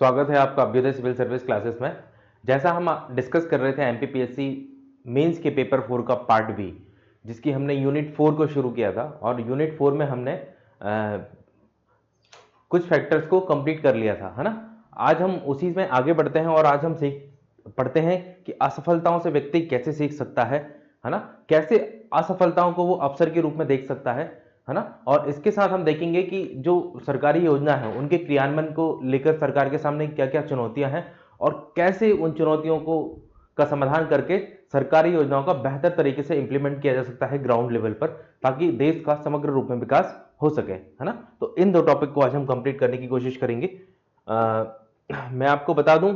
स्वागत है आपका अभ्युदय सिविल सर्विस क्लासेस में। जैसा हम डिस्कस कर रहे थे एमपीपीएससी मेंस के पेपर 4 का पार्ट बी, जिसकी हमने यूनिट 4 को शुरू किया था और यूनिट 4 में हमने कुछ फैक्टर्स को कंप्लीट कर लिया था, है ना। आज हम उसी में आगे बढ़ते हैं और आज हम पढ़ते हैं कि असफलताओं से व्यक्ति कैसे सीख सकता है ना। कैसे असफलताओं को वो अवसर के रूप में देख सकता है ना। और इसके साथ हम देखेंगे कि जो सरकारी योजना है उनके क्रियान्वयन को लेकर सरकार के सामने क्या क्या चुनौतियां हैं और कैसे उन चुनौतियों को का समाधान करके सरकारी योजनाओं का बेहतर तरीके से इंप्लीमेंट किया जा सकता है ग्राउंड लेवल पर, ताकि देश का समग्र रूप में विकास हो सके, है ना। तो इन दो टॉपिक को आज हम कंप्लीट करने की कोशिश करेंगे। मैं आपको बता दूं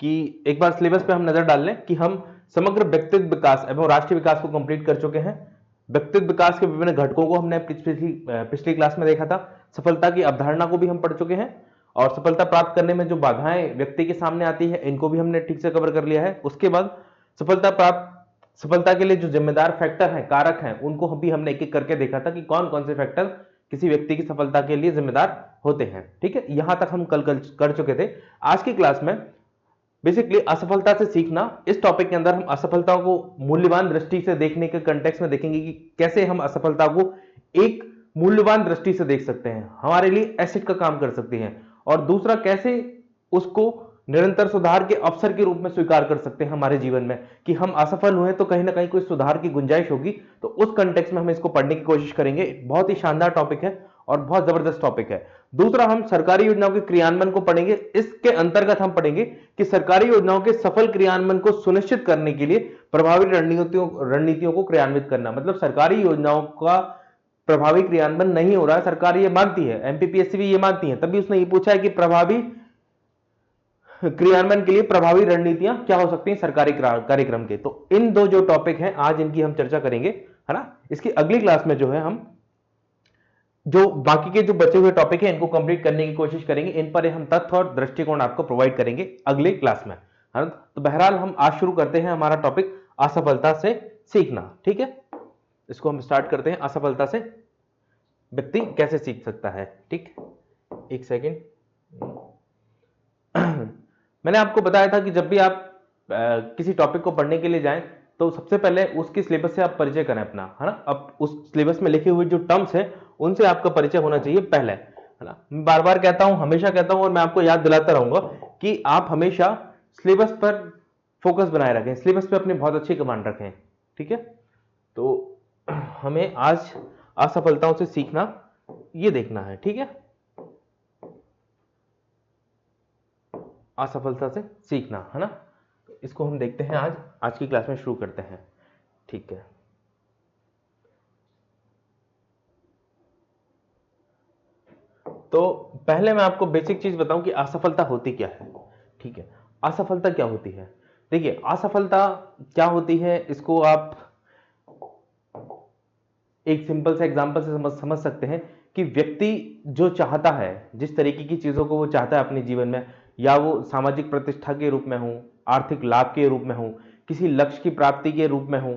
कि एक बार सिलेबस पे हम नजर डाल लें कि हम समग्र व्यक्तित्व विकास एवं राष्ट्रीय विकास को कंप्लीट कर चुके हैं। व्यक्तित्व विकास के विभिन्न घटकों को हमने पिछली क्लास में देखा था। सफलता की अवधारणा को भी हम पढ़ चुके हैं और सफलता प्राप्त करने में जो बाधाएं व्यक्ति के सामने आती है इनको भी हमने ठीक से कवर कर लिया है। उसके बाद सफलता के लिए जो जिम्मेदार फैक्टर हैं, कारक हैं, उनको भी हमने एक एक करके देखा था कि कौन कौन से फैक्टर किसी व्यक्ति की सफलता के लिए जिम्मेदार होते हैं। ठीक है, यहां तक हम कल कर चुके थे। आज की क्लास में बेसिकली असफलता से सीखना, इस टॉपिक के अंदर हम असफलताओं को मूल्यवान दृष्टि से देखने के कंटेक्स्ट में देखेंगे कि कैसे हम असफलता को एक मूल्यवान दृष्टि से देख सकते हैं, हमारे लिए एसेट का काम कर सकती हैं। और दूसरा, कैसे उसको निरंतर सुधार के अवसर के रूप में स्वीकार कर सकते हैं हमारे जीवन में, कि हम असफल हुए तो कहीं ना कहीं कोई सुधार की गुंजाइश होगी। तो उस कंटेक्स्ट में हम इसको पढ़ने की कोशिश करेंगे। बहुत ही शानदार टॉपिक है और बहुत जबरदस्त टॉपिक है। दूसरा, हम सरकारी योजनाओं के क्रियान्वयन को पढ़ेंगे। इसके अंतर्गत हम पढ़ेंगे कि सरकारी योजनाओं के सफल क्रियान्वयन को सुनिश्चित करने के लिए प्रभावी रणनीतियों को क्रियान्वित करना। मतलब सरकारी योजनाओं का प्रभावी क्रियान्वयन नहीं हो रहा है, सरकार ये मानती है, एमपीपीएससी भी ये मानती है, तभी उसने ये पूछा है कि प्रभावी क्रियान्वयन के लिए प्रभावी रणनीतियां क्या हो सकती हैं सरकारी कार्यक्रम के। तो इन दो जो टॉपिक हैं आज इनकी हम चर्चा करेंगे, है ना। इसकी अगली क्लास में जो है हम जो बाकी के जो बचे हुए टॉपिक हैं इनको कंप्लीट करने की कोशिश करेंगे। इन पर हम तथ्य और दृष्टिकोण आपको प्रोवाइड करेंगे अगले क्लास में, है ना। तो बहरहाल हम आज शुरू करते हैं हमारा टॉपिक असफलता से सीखना। ठीक है, इसको हम स्टार्ट करते हैं। असफलता से व्यक्ति कैसे सीख सकता है। ठीक, एक सेकेंड। मैंने आपको बताया था कि जब भी आप किसी टॉपिक को पढ़ने के लिए जाएं तो सबसे पहले उसके सिलेबस से आप परिचय करें अपना, है ना। अब उस सिलेबस में लिखे हुए जो टर्म्स हैं उनसे आपका परिचय होना चाहिए पहले, है ना। मैं बार बार कहता हूं, हमेशा कहता हूं और मैं आपको याद दिलाता रहूंगा कि आप हमेशा सिलेबस पर फोकस बनाए रखें, सिलेबस पे अपनी बहुत अच्छी कमांड रखें। ठीक है, तो हमें आज असफलताओं से सीखना ये देखना है। ठीक है, असफलता से सीखना, है ना। तो इसको हम देखते हैं आज की क्लास में शुरू करते हैं। ठीक है, तो पहले मैं आपको बेसिक चीज बताऊं कि असफलता होती क्या है। ठीक है, असफलता क्या होती है। देखिए, असफलता क्या होती है इसको आप एक सिंपल से एग्जांपल से समझ सकते हैं कि व्यक्ति जो चाहता है, जिस तरीके की चीजों को वो चाहता है अपने जीवन में, या वो सामाजिक प्रतिष्ठा के रूप में हो, आर्थिक लाभ के रूप में हो, किसी लक्ष्य की प्राप्ति के रूप में हो,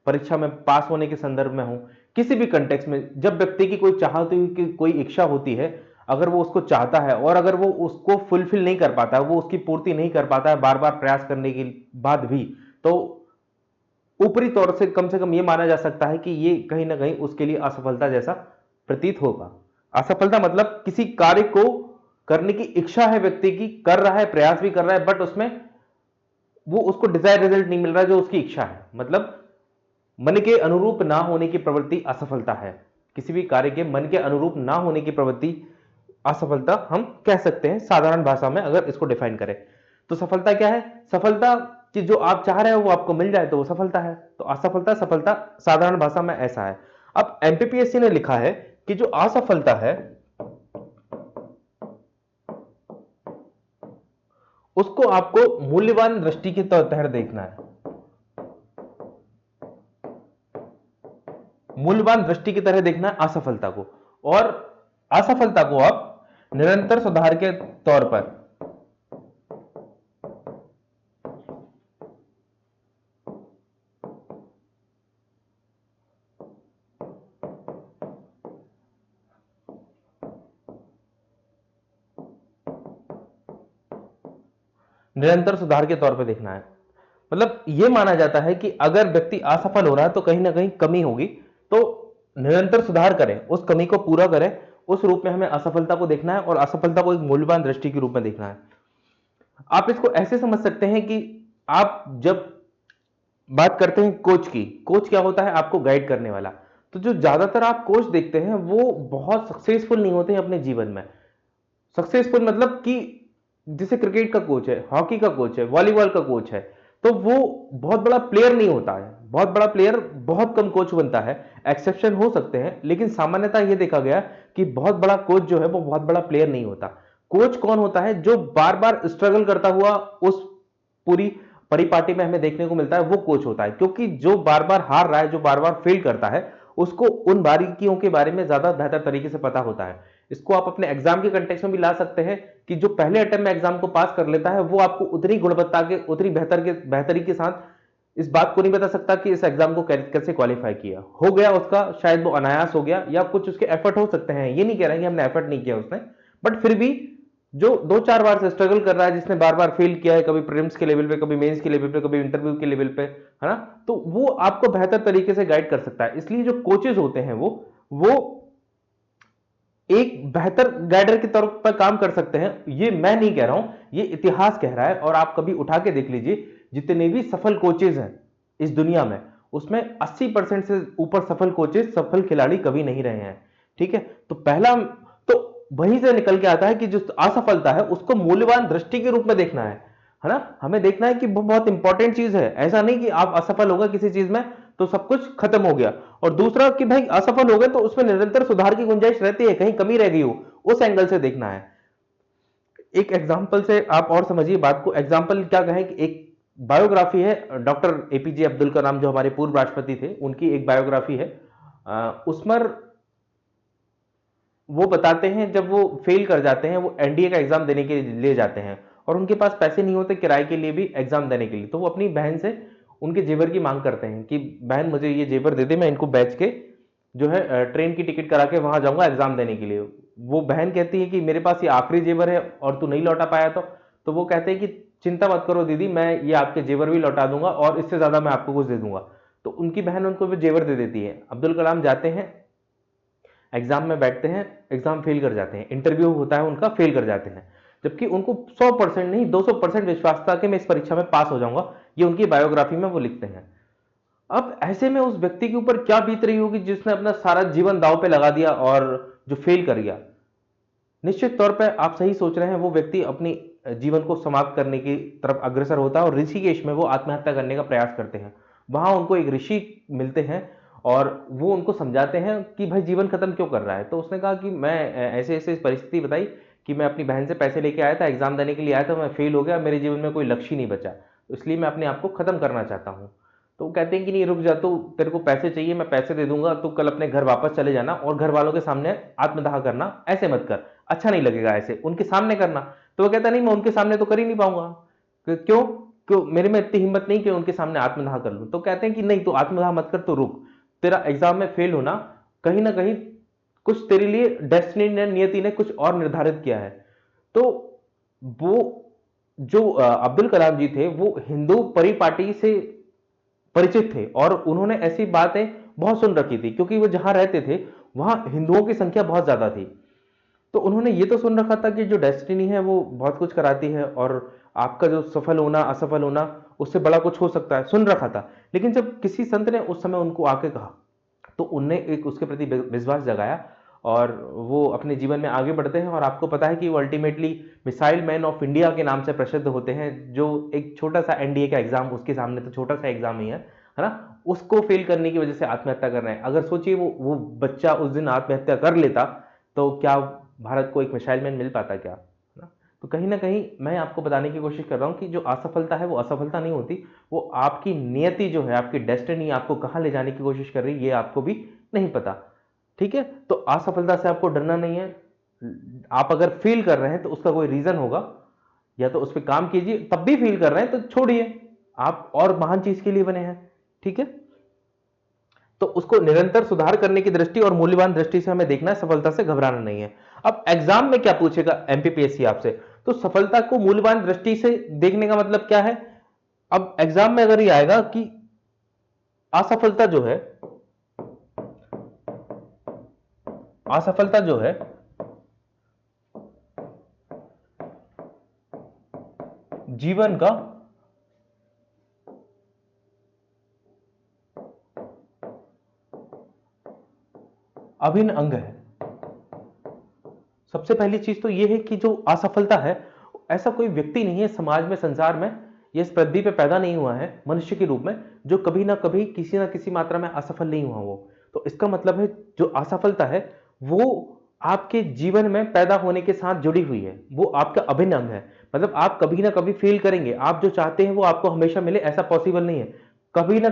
परीक्षा में पास होने के संदर्भ में हो, किसी भी कंटेक्स्ट में जब व्यक्ति की कोई चाहती हुई की कोई इच्छा होती है, अगर वो उसको चाहता है और अगर वो उसको फुलफिल नहीं कर पाता है, वो उसकी पूर्ति नहीं कर पाता है बार बार प्रयास करने के बाद भी, तो ऊपरी तौर से कम ये माना जा सकता है कि ये कहीं ना कहीं उसके लिए असफलता जैसा प्रतीत होगा। असफलता मतलब किसी कार्य को करने की इच्छा है व्यक्ति की, कर रहा है, प्रयास भी कर रहा है, बट उसमें वो उसको डिजायर रिजल्ट नहीं मिल रहा जो उसकी इच्छा है। मतलब मन के अनुरूप ना होने की प्रवृत्ति असफलता है। किसी भी कार्य के मन के अनुरूप ना होने की प्रवृत्ति असफलता हम कह सकते हैं, साधारण भाषा में अगर इसको डिफाइन करें। तो सफलता क्या है? सफलता कि जो आप चाह रहे हो वो आपको मिल जाए तो वो सफलता है। तो असफलता, सफलता साधारण भाषा में ऐसा है। अब एमपीपीएससी ने लिखा है कि जो असफलता है उसको आपको मूल्यवान दृष्टि के तहत देखना है। मूल्यवान दृष्टि की तरह देखना है असफलता को, और असफलता को आप निरंतर सुधार के तौर पर निरंतर सुधार के तौर पे देखना है। मतलब ये माना जाता है कि अगर व्यक्ति असफल हो रहा है तो कहीं ना कहीं कमी होगी, तो निरंतर सुधार करें, उस कमी को पूरा करें, उस रूप में हमें असफलता को देखना है और असफलता को एक मूल्यवान दृष्टि के रूप में देखना है। आप इसको ऐसे समझ सकते हैं कि आप जब बात करते हैं कोच की, कोच क्या होता है? आपको गाइड करने वाला। तो जो ज्यादातर आप कोच देखते हैं वो बहुत सक्सेसफुल नहीं होते हैं अपने जीवन में। सक्सेसफुल मतलब कि जैसे क्रिकेट का कोच है, हॉकी का कोच है, वॉलीबॉल का कोच है, तो वो बहुत बड़ा प्लेयर नहीं होता है। बहुत बड़ा प्लेयर बहुत कम कोच बनता है। एक्सेप्शन हो सकते हैं, लेकिन सामान्यतः यह देखा गया कि बहुत बड़ा कोच जो है वो बहुत बड़ा प्लेयर नहीं होता। कोच कौन होता है? जो बार बार स्ट्रगल करता हुआ उस पूरी परिपाटी में हमें देखने को मिलता है, वो कोच होता है। क्योंकि जो बार बार हार रहा है, जो बार बार फेल करता है, उसको उन बारीकियों के बारे में ज्यादा बेहतर तरीके से पता होता है। इसको आप अपने एग्जाम के कंटेक्स्ट में भी ला सकते हैं कि जो पहले अटेम्प्ट में एग्जाम को पास कर लेता है वो आपको उतनी गुणवत्ता के, उतनी बेहतरी के साथ इस बात को नहीं बता सकता कि इस एग्जाम को कैसे क्वालिफाई किया। हो गया उसका, शायद वो अनायास हो गया, या कुछ उसके एफर्ट हो सकते हैं, ये नहीं कह रहे हैं कि हमने एफर्ट नहीं किया उसने, बट फिर भी जो दो चार बार से स्ट्रगल कर रहा है, जिसने बार बार फेल किया है, कभी प्रीलिम्स के लेवल पे, कभी मेंस के लेवल पे, कभी इंटरव्यू के लेवल पे, है ना, तो वो आपको बेहतर तरीके से गाइड कर सकता है। इसलिए जो कोचेज होते हैं वो एक बेहतर गाइडर के तौर पर काम कर सकते हैं। ये मैं नहीं कह रहा हूं, ये इतिहास कह रहा है। और आप कभी उठा के देख लीजिए, जितने भी सफल कोचेज हैं इस दुनिया में, उसमें 80% से ऊपर सफल कोचेज, सफल खिलाड़ी कभी नहीं रहे हैं। ठीक है, तो पहला तो वहीं से निकल के आता है कि जो असफलता है उसको मूल्यवान दृष्टि के रूप में देखना है ना। हमें देखना है कि वो बहुत इंपॉर्टेंट चीज है। ऐसा नहीं कि आप असफल हो गए किसी चीज में तो सब कुछ खत्म हो गया। और दूसरा कि भाई असफल हो गए तो उसमें निरंतर सुधार की गुंजाइश रहती है, कहीं कमी रह गई हो, उस एंगल से देखना है। एक एग्जाम्पल से आप और समझिए बात को। एग्जाम्पल क्या कहें कि एक बायोग्राफी है डॉक्टर एपीजे अब्दुल कलाम, जो हमारे पूर्व राष्ट्रपति थे, उनकी एक बायोग्राफी है। उसमें वो बताते हैं जब वो फेल कर जाते हैं, वो एनडीए का एग्जाम देने के लिए जाते हैं और उनके पास पैसे नहीं होते किराए के लिए भी एग्जाम देने के लिए, तो वो अपनी बहन से उनके जेवर की मांग करते हैं कि बहन मुझे ये जेवर दे दे, मैं इनको बेच के जो है ट्रेन की टिकट करा के वहां जाऊंगा एग्जाम देने के लिए। वो बहन कहती है कि मेरे पास ये आखिरी जेवर है और तू नहीं लौटा पाया तो वो कहते हैं कि चिंता मत करो दीदी, मैं ये आपके जेवर भी लौटा दूंगा और इससे ज्यादा मैं आपको कुछ दे दूंगा। तो उनकी बहन उनको भी जेवर दे देती है। अब्दुल कलाम जाते हैं, एग्जाम में बैठते हैं, एग्जाम फेल कर जाते हैं, इंटरव्यू होता है उनका, फेल कर जाते हैं, जबकि उनको 100% नहीं 200% विश्वास था कि मैं इस परीक्षा में पास हो जाऊंगा। ये उनकी बायोग्राफी में वो लिखते हैं। अब ऐसे में उस व्यक्ति के ऊपर क्या बीत रही होगी जिसने अपना सारा जीवन दांव पे लगा दिया और जो फेल कर गया। निश्चित तौर पर आप सही सोच रहे हैं, वो व्यक्ति अपनी जीवन को समाप्त करने की तरफ अग्रसर होता है और ऋषिकेश में वो आत्महत्या करने का प्रयास करते हैं। वहां उनको एक ऋषि मिलते हैं और वो उनको समझाते हैं कि भाई जीवन खत्म क्यों कर रहा है। तो उसने कहा कि मैं ऐसे ऐसे परिस्थिति बताई कि मैं अपनी बहन से पैसे लेके आया था, एग्जाम देने के लिए आया था, मैं फेल हो गया, मेरे जीवन में कोई लक्ष्य नहीं बचा, तो इसलिए मैं अपने आप को खत्म करना चाहता हूँ। तो वो कहते हैं कि नहीं रुक जा, तू तेरे को पैसे चाहिए, मैं पैसे दे दूंगा, तू कल अपने घर वापस चले जाना और घर वालों के सामने आत्मदाह करना, ऐसे मत कर, अच्छा नहीं लगेगा, ऐसे उनके सामने करना। तो वो कहता नहीं मैं उनके सामने तो कर ही नहीं पाऊंगा। क्यों? क्यों मेरे में इतनी हिम्मत नहीं कि उनके सामने आत्मदाह कर लूं। तो कहते हैं कि नहीं तो आत्मदाह मत कर, तो रुक, तेरा एग्जाम में फेल होना कहीं ना कहीं कुछ तेरे लिए डेस्टिनी ने, नियति ने कुछ और निर्धारित किया है। तो वो जो अब्दुल कलाम जी थे वो हिंदू परिपाटी से परिचित थे और उन्होंने ऐसी बातें बहुत सुन रखी थी, क्योंकि वो जहां रहते थे वहां हिंदुओं की संख्या बहुत ज्यादा थी। तो उन्होंने ये तो सुन रखा था कि जो डेस्टिनी है वो बहुत कुछ कराती है और आपका जो सफल होना असफल होना उससे बड़ा कुछ हो सकता है, सुन रखा था। लेकिन जब किसी संत ने उस समय उनको आके कहा तो उनने एक उसके प्रति विश्वास जगाया और वो अपने जीवन में आगे बढ़ते हैं। और आपको पता है कि वो ultimately missile man of India के नाम से प्रसिद्ध होते हैं। जो एक छोटा सा एनडीए का एग्जाम, उसके सामने तो छोटा सा एग्जाम ही है ना, उसको फेल करने की वजह से आत्महत्या कर रहे हैं। अगर सोचिए वो बच्चा उस दिन आत्महत्या कर लेता तो क्या भारत को एक मिसाइल मैन मिल पाता क्या, है ना। तो कहीं ना कहीं मैं आपको बताने की कोशिश कर रहा हूं कि जो असफलता है वो असफलता नहीं होती, वो आपकी नियति जो है, आपकी डेस्टिनी आपको कहां ले जाने की कोशिश कर रही है ये आपको भी नहीं पता। ठीक है, तो असफलता से आपको डरना नहीं है। आप अगर फील कर रहे हैं तो उसका कोई रीजन होगा, या तो उस पर काम कीजिए, तब भी फील कर रहे हैं तो छोड़िए, आप और महान चीज के लिए बने हैं। ठीक है, तो उसको निरंतर सुधार करने की दृष्टि और मूल्यवान दृष्टि से हमें देखना है, सफलता से घबराना नहीं है। अब एग्जाम में क्या पूछेगा एमपीपीएससी आपसे, तो सफलता को मूल्यवान दृष्टि से देखने का मतलब क्या है? अब एग्जाम में अगर ये आएगा कि असफलता जो है, असफलता जो है जीवन का अभिन्न अंग है। सबसे पहली चीज तो यह है कि जो असफलता है, ऐसा कोई व्यक्ति नहीं है समाज में, संसार में, ये इस पृथ्वी पे पैदा नहीं हुआ है मनुष्य के रूप में जो कभी ना कभी किसी ना किसी मात्रा में असफल नहीं हुआ हो। तो इसका मतलब है जो असफलता है वो आपके जीवन में पैदा होने के साथ जुड़ी हुई है, वो आपका अभिन्न अंग है। मतलब आप कभी ना कभी फेल करेंगे, आप जो चाहते हैं वो आपको हमेशा मिले ऐसा पॉसिबल नहीं है। कभी ना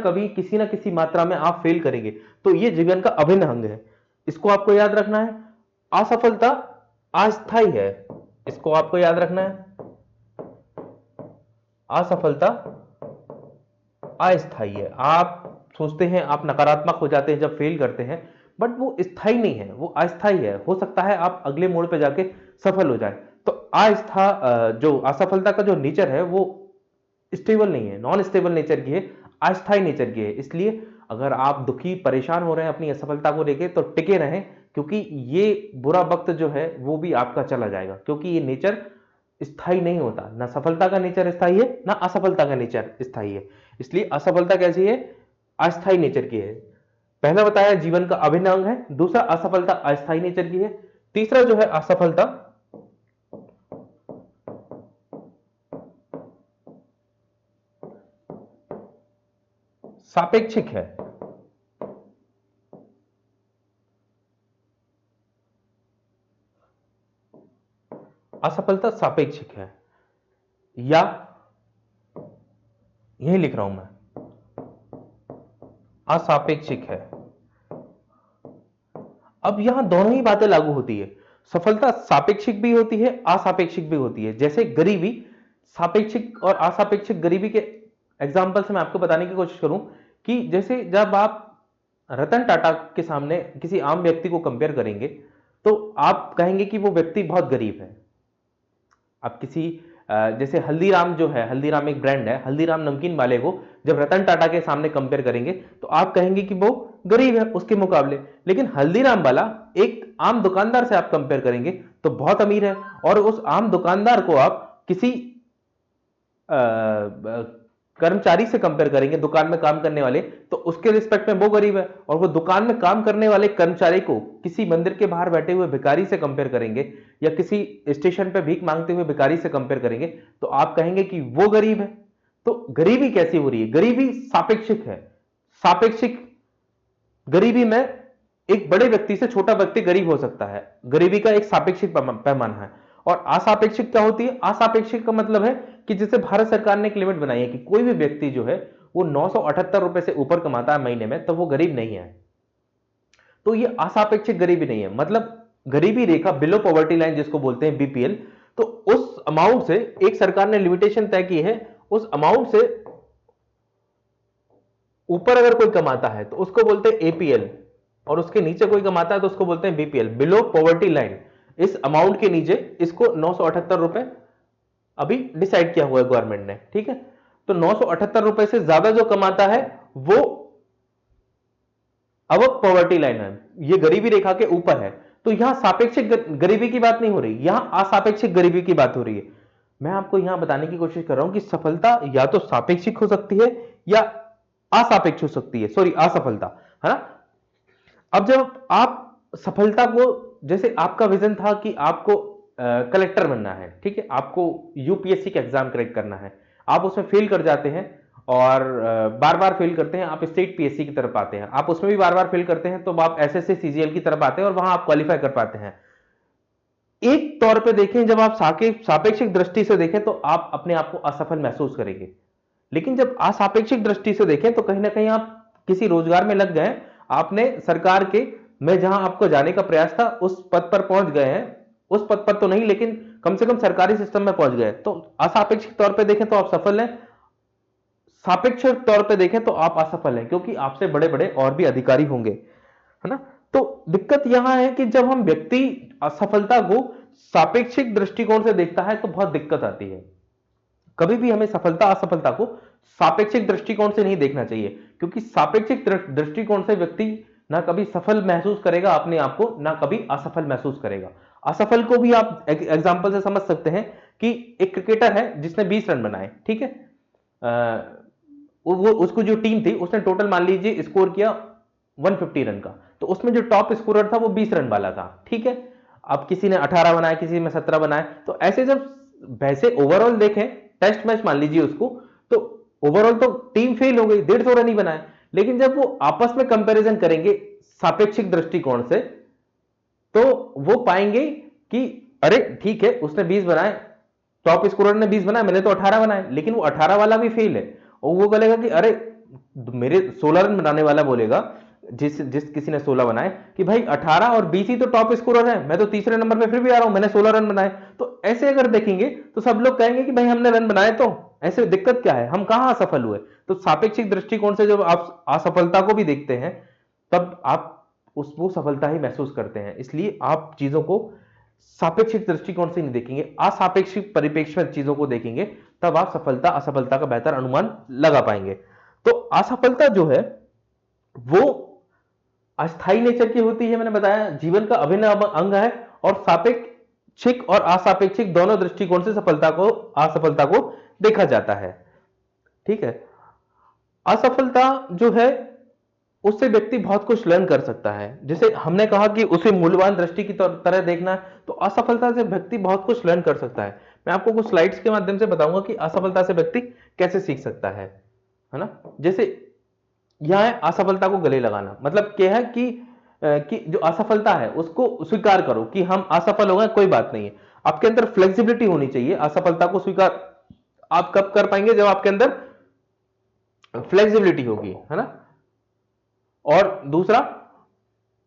किसी मात्रा में आप फेल करेंगे, तो ये जीवन का अभिन्न अंग है। इसको आपको याद रखना है। असफलता अस्थायी है, इसको आपको याद रखना है। असफलता अस्थायी है। आप सोचते हैं, आप नकारात्मक हो जाते हैं जब फेल करते हैं, बट वो स्थायी नहीं है, वो अस्थायी है। हो सकता है आप अगले मोड़ पे जाके सफल हो जाए। तो जो असफलता का जो नेचर है वो स्टेबल नहीं है, नॉन स्टेबल नेचर की है, अस्थायी नेचर की है। इसलिए अगर आप दुखी परेशान हो रहे हैं अपनी असफलता को लेके, तो टिके रहें, क्योंकि ये बुरा वक्त जो है वो भी आपका चला जाएगा, क्योंकि ये नेचर स्थायी नहीं होता। ना सफलता का नेचर स्थायी है, ना असफलता का नेचर स्थायी है। इसलिए असफलता कैसी है? अस्थायी नेचर की है। पहला बताया जीवन का अभिन्न अंग है, दूसरा असफलता अस्थायी नेचर की है, तीसरा जो है असफलता सापेक्षिक है। असफलता सापेक्षिक है, या यही लिख रहा हूं मैं, असापेक्षिक है। अब यहां दोनों ही बातें लागू होती है। सफलता सापेक्षिक भी होती है, असापेक्षिक भी होती है। जैसे गरीबी, सापेक्षिक और असापेक्षिक गरीबी के एग्जाम्पल से मैं आपको बताने की कोशिश करूं कि जैसे जब आप रतन टाटा के सामने किसी आम व्यक्ति को कंपेयर करेंगे, तो आप कहेंगे कि वो व्यक्ति बहुत गरीब है। आप किसी जैसे हल्दीराम जो है, हल्दीराम एक ब्रांड है, हल्दीराम नमकीन वाले को जब रतन टाटा के सामने कंपेयर करेंगे, तो आप कहेंगे कि वो गरीब है उसके मुकाबले। लेकिन हल्दीराम वाला एक आम दुकानदार से आप कंपेयर करेंगे तो बहुत अमीर है, और उस आम दुकानदार को आप किसी कर्मचारी से कंपेयर करेंगे, दुकान में काम करने वाले, तो उसके रिस्पेक्ट में वो गरीब है। और वो दुकान में काम करने वाले कर्मचारी को किसी मंदिर के बाहर बैठे हुए भिखारी से कंपेयर करेंगे, या किसी स्टेशन पे भीख मांगते हुए भिखारी से कंपेयर करेंगे, तो आप कहेंगे कि वो गरीब है। तो गरीबी कैसी हो रही है? गरीबी सापेक्षिक है। सापेक्षिक गरीबी में एक बड़े व्यक्ति से छोटा व्यक्ति गरीब हो सकता है, गरीबी का एक सापेक्षिक पैमाना है। और असापेक्षिक क्या होती है? असापेक्षिक का मतलब है कि जैसे भारत सरकार ने एक लिमिट बनाई है कि कोई भी व्यक्ति जो है वो 978 रुपए से ऊपर कमाता है महीने में, तो वो गरीब नहीं है। तो ये असापेक्षिक गरीबी नहीं है, मतलब गरीबी रेखा, बिलो पॉवर्टी लाइन जिसको बोलते हैं, बीपीएल, तो उस अमाउंट से एक सरकार ने लिमिटेशन तय की है, उस अमाउंट से ऊपर अगर कोई कमाता है तो उसको बोलते हैं एपीएल, और उसके नीचे कोई कमाता है तो उसको बोलते हैं बीपीएल, बिलो पॉवर्टी लाइन। इस अमाउंट के नीचे इसको 978 रुपए अभी डिसाइड किया हुआ है गवर्नमेंट ने, ठीक है। तो 978 रुपए से ज्यादा जो कमाता है वो अब पॉवर्टी लाइन है, ये गरीबी रेखा के ऊपर है। तो यहां सापेक्षिक गरीबी की बात नहीं हो रही, यहां असापेक्षिक गरीबी की बात हो रही है। मैं आपको यहां बताने की कोशिश कर रहा हूं कि सफलता या तो सापेक्षिक हो सकती है या असापेक्ष हो सकती है, सॉरी असफलता, है ना। अब जब आप सफलता को, जैसे आपका विजन था कि आपको कलेक्टर बनना है, ठीक है, आपको यूपीएससी का एग्जाम क्रैक करना है, आप उसमें फेल कर जाते हैं और बार बार फेल करते हैं, आप स्टेट पीएससी की तरफ आते हैं, आप उसमें भी बार बार फेल करते हैं, तो आप एसएससी सीजीएल की तरफ आते हैं और वहां आप क्वालिफाई कर पाते हैं। एक तौर पे देखें, जब आप सापेक्षिक दृष्टि से देखें तो आप अपने आप को असफल महसूस करेंगे। लेकिन जब असापेक्षिक दृष्टि से देखें तो कहीं ना कहीं आप किसी रोजगार में लग गए, आपने सरकार के में जहां आपको जाने का प्रयास था उस पद पर पहुंच गए हैं, उस पद पर तो नहीं लेकिन कम से कम सरकारी सिस्टम में पहुंच गए, तो असापेक्षिक तौर पे देखें तो आप सफल हैं, सापेक्ष तौर पे देखें तो आप असफल हैं, क्योंकि आपसे बड़े बड़े और भी अधिकारी होंगे, है ना। तो दिक्कत यहां है कि जब हम व्यक्ति असफलता को सापेक्षिक दृष्टिकोण से देखता है तो बहुत दिक्कत आती है। कभी भी हमें सफलता असफलता को सापेक्षिक दृष्टिकोण से नहीं देखना चाहिए, क्योंकि सापेक्षिक दृष्टिकोण से व्यक्ति ना कभी सफल महसूस करेगा अपने आप को, ना कभी असफल महसूस करेगा। असफल को भी आप एग्जाम्पल से समझ सकते हैं कि एक क्रिकेटर है जिसने 20 रन बनाए, ठीक है, वो उसको जो टीम थी उसने टोटल मान लीजिए स्कोर किया 150 रन का, तो उसमें जो टॉप स्कोरर था वो 20 रन वाला था, ठीक है। अब किसी ने 18 बनाए, किसी में 17 बनाए, तो ऐसे जब वैसे ओवरऑल देखें, टेस्ट मैच मान लीजिए उसको, तो ओवरऑल तो टीम फेल हो गई, 150 रन ही बनाए। लेकिन जब वो आपस में कंपैरिजन करेंगे सापेक्षिक दृष्टिकोण से, तो वो पाएंगे कि अरे ठीक है, उसने 20 बनाए, टॉप स्कोरर ने 20 बनाए, मैंने तो 18 बनाए, लेकिन वो 18 वाला भी फेल है। और वो बोलेगा कि अरे मेरे 16 रन बनाने वाला बोलेगा, जिस जिस किसी ने 16 बनाए, कि भाई 18 और 20 ही तो टॉप स्कोरर है, मैं तो तीसरे नंबर पे फिर भी आ रहा हूं, मैंने 16 रन बनाए। तो ऐसे अगर देखेंगे तो सब लोग कहेंगे कि भाई हमने रन बनाए, तो ऐसे दिक्कत क्या है, हम कहां असफल हुए। तो सापेक्षिक दृष्टिकोण से जब आप असफलता को भी देखते हैं, तब आप उस वो सफलता ही महसूस करते हैं। इसलिए आप चीजों को सापेक्षिक दृष्टिकोण से नहीं देखेंगे, असापेक्षिक परिप्रेक्ष्य में चीजों को देखेंगे, तब आप सफलता असफलता का बेहतर अनुमान लगा पाएंगे। तो असफलता जो है वो अस्थाई नेचर की होती है, मैंने बताया जीवन का अभिन्न अंग है, और सापेक्षिक और असापेक्षिक दोनों दृष्टिकोण से सफलता को असफलता को देखा जाता है, ठीक है। असफलता जो है उससे व्यक्ति बहुत कुछ लर्न कर सकता है। जैसे हमने कहा कि उसे मूल्यवान दृष्टि की तरह देखना है, तो असफलता से व्यक्ति बहुत कुछ लर्न कर सकता है। मैं आपको कुछ स्लाइड्स के माध्यम से बताऊंगा कि असफलता से व्यक्ति कैसे सीख सकता है ना। जैसे यह है असफलता को गले लगाना, मतलब क्या है कि जो असफलता है उसको स्वीकार करो कि हम असफल हो गए, कोई बात नहीं है। आपके अंदर फ्लेक्सिबिलिटी होनी चाहिए। असफलता को स्वीकार आप कब कर पाएंगे, जब आपके अंदर फ्लेक्सिबिलिटी होगी, है ना। और दूसरा,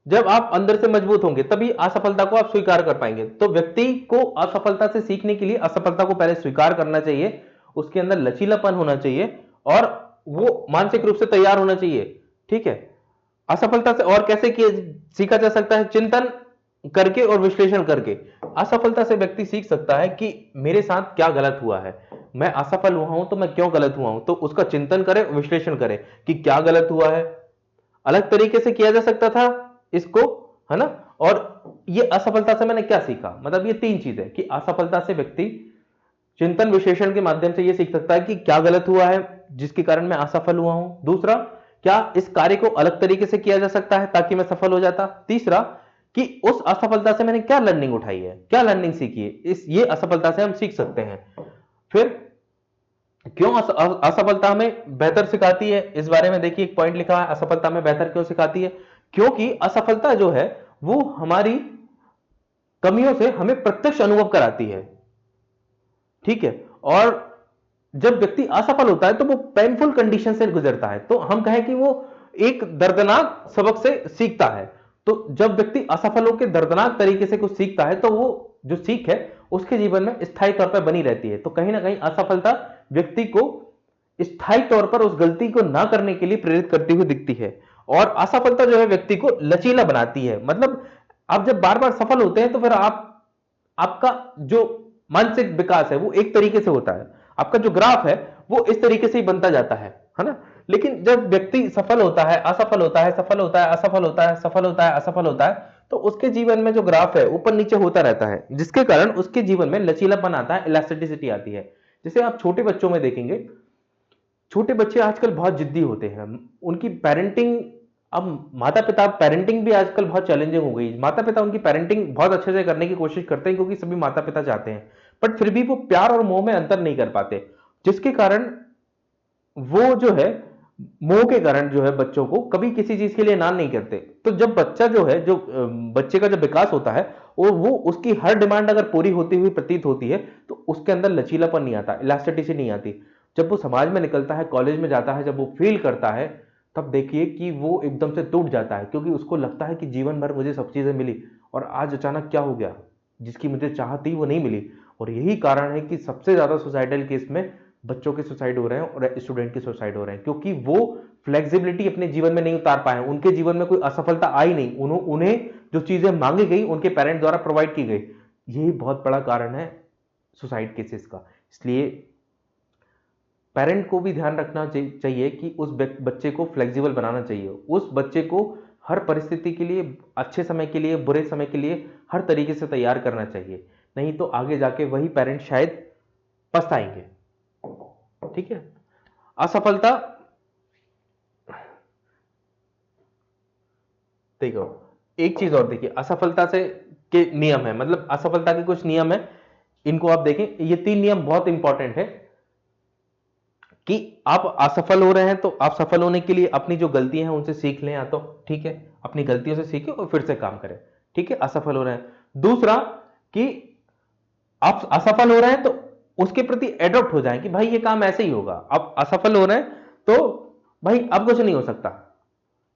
जब आप अंदर से मजबूत होंगे तभी असफलता को आप स्वीकार कर पाएंगे। तो व्यक्ति को असफलता से सीखने के लिए असफलता को पहले स्वीकार करना चाहिए, उसके अंदर लचीलापन होना चाहिए, और वो मानसिक रूप से तैयार होना चाहिए, ठीक है। असफलता से और कैसे सीखा जा सकता है, चिंतन करके और विश्लेषण करके। असफलता से व्यक्ति सीख सकता है कि मेरे साथ क्या गलत हुआ है, मैं असफल हुआ हूं तो मैं क्यों गलत हुआ हूं, तो उसका चिंतन करें, विश्लेषण करें कि क्या गलत हुआ है, अलग तरीके से किया जा सकता था इसको, है ना। और ये असफलता से मैंने क्या सीखा, मतलब ये तीन चीजें कि असफलता से व्यक्ति चिंतन विश्लेषण के माध्यम से ये सीख सकता है कि क्या गलत हुआ है जिसके कारण मैं असफल हुआ हूं। दूसरा, क्या इस कार्य को अलग तरीके से किया जा सकता है ताकि मैं सफल हो जाता। तीसरा, कि उस असफलता से मैंने क्या लर्निंग उठाई है, क्या लर्निंग सीखी है, इस ये असफलता से हम सीख सकते हैं। फिर क्यों असफलता हमें बेहतर सिखाती है, इस बारे में देखिए एक पॉइंट लिखा है, असफलता में बेहतर क्यों सिखाती है। क्योंकि असफलता जो है वो हमारी कमियों से हमें प्रत्यक्ष अनुभव कराती है, ठीक है। और जब व्यक्ति असफल होता है तो वो पेनफुल कंडीशन से गुजरता है, तो हम कहें कि वो एक दर्दनाक सबक से सीखता है। तो जब व्यक्ति असफल होकर दर्दनाक तरीके से कुछ सीखता है, तो वो जो सीख है उसके जीवन में स्थायी तौर पर बनी रहती है। तो कहीं ना कहीं असफलता व्यक्ति को स्थायी तौर पर उस गलती को ना करने के लिए प्रेरित करती हुई दिखती है। और असफलता जो है व्यक्ति को लचीला बनाती है, मतलब आप जब बार बार सफल होते हैं तो फिर आपका जो मानसिक विकास है वो एक तरीके से होता है, आपका जो ग्राफ है वो इस तरीके से ही बनता जाता है ना। लेकिन जब व्यक्ति सफल होता है, असफल होता है, सफल होता है, असफल होता है, सफल होता है, असफल होता है, तो उसके जीवन में जो ग्राफ है ऊपर नीचे होता रहता है, जिसके कारण उसके जीवन में लचीलापन आता है, इलास्टिसिटी आती है। जैसे आप छोटे बच्चों में देखेंगे, छोटे बच्चे आजकल बहुत जिद्दी होते हैं, उनकी पेरेंटिंग, अब माता पिता पेरेंटिंग भी आजकल बहुत चैलेंजिंग हो गई। माता पिता उनकी पेरेंटिंग बहुत अच्छे से करने की कोशिश करते हैं, क्योंकि सभी माता पिता चाहते हैं, बट फिर भी वो प्यार और मोह में अंतर नहीं कर पाते, जिसके कारण वो जो है मोह के कारण जो है बच्चों को कभी किसी चीज के लिए ना नहीं करते। तो जब बच्चा जो है, जो बच्चे का जब विकास होता है, और वो उसकी हर डिमांड अगर पूरी होती हुई प्रतीत होती है, तो उसके अंदर लचीलापन नहीं आता, इलास्टिसिटी नहीं आती। जब वो समाज में निकलता है, कॉलेज में जाता है, जब वो फील करता है, तब देखिए कि वो एकदम से टूट जाता है, क्योंकि उसको लगता है कि जीवन भर मुझे सब चीजें मिली और आज अचानक क्या हो गया, जिसकी मुझे चाह थी वो नहीं मिली। और यही कारण है कि सबसे ज्यादा सुसाइडल केस में बच्चों के सुसाइड हो रहे हैं और स्टूडेंट के सुसाइड हो रहे हैं, क्योंकि वो फ्लेक्सिबिलिटी अपने जीवन में नहीं उतार पाए, उनके जीवन में कोई असफलता आई नहीं, उन्हें जो चीजें मांगी गई उनके पेरेंट द्वारा प्रोवाइड की गई, यही बहुत बड़ा कारण है सुसाइड केसेस का। इसलिए पेरेंट को भी ध्यान रखना चाहिए कि उस बच्चे को फ्लेक्सिबल बनाना चाहिए, उस बच्चे को हर परिस्थिति के लिए, अच्छे समय के लिए, बुरे समय के लिए हर तरीके से तैयार करना चाहिए। नहीं तो आगे जाके वही पेरेंट शायद पछताएंगे। ठीक है। असफलता, देखो एक चीज और देखिए, असफलता से के नियम है, मतलब असफलता के कुछ नियम है, इनको आप देखें। ये 3 नियम बहुत इंपॉर्टेंट है कि आप असफल हो रहे हैं तो आप सफल होने के लिए अपनी जो गलतियां हैं उनसे सीख लें, या तो ठीक है अपनी गलतियों से सीखें और फिर से काम करें। ठीक है, असफल हो रहे हैं। दूसरा कि आप असफल हो रहे हैं तो उसके प्रति एडॉप्ट हो जाएं कि भाई ये काम ऐसे ही होगा। आप असफल हो रहे हैं तो भाई अब कुछ नहीं हो सकता,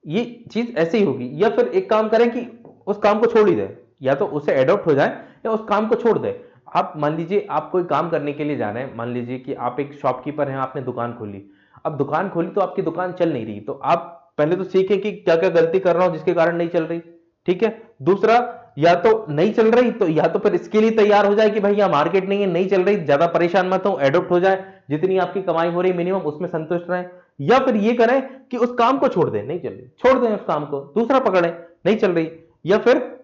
ये चीज ऐसे ही होगी। या फिर एक काम करें कि उस काम को छोड़ ही दे, या तो उसे एडॉप्ट हो जाए या उस काम को छोड़ दे। आप मान लीजिए आप कोई काम करने के लिए जा रहे हैं, मान लीजिए कि आप एक शॉपकीपर हैं, आपने दुकान खोली। अब दुकान खोली तो आपकी दुकान चल नहीं रही, तो आप पहले तो सीखें कि क्या क्या गलती कर रहा हूं जिसके कारण नहीं चल रही। ठीक है। दूसरा, या तो नहीं चल रही तो या तो फिर इसके लिए तैयार हो जाए कि भाई यहां मार्केट नहीं है, नहीं चल रही, ज्यादा परेशान मत हो, एडॉप्ट हो जाए, जितनी आपकी कमाई हो रही मिनिमम उसमें संतुष्ट रहें। या फिर ये करें कि उस काम को छोड़ दें, नहीं चल रही छोड़ दें उस काम को, दूसरा पकड़ें, नहीं चल रही। या फिर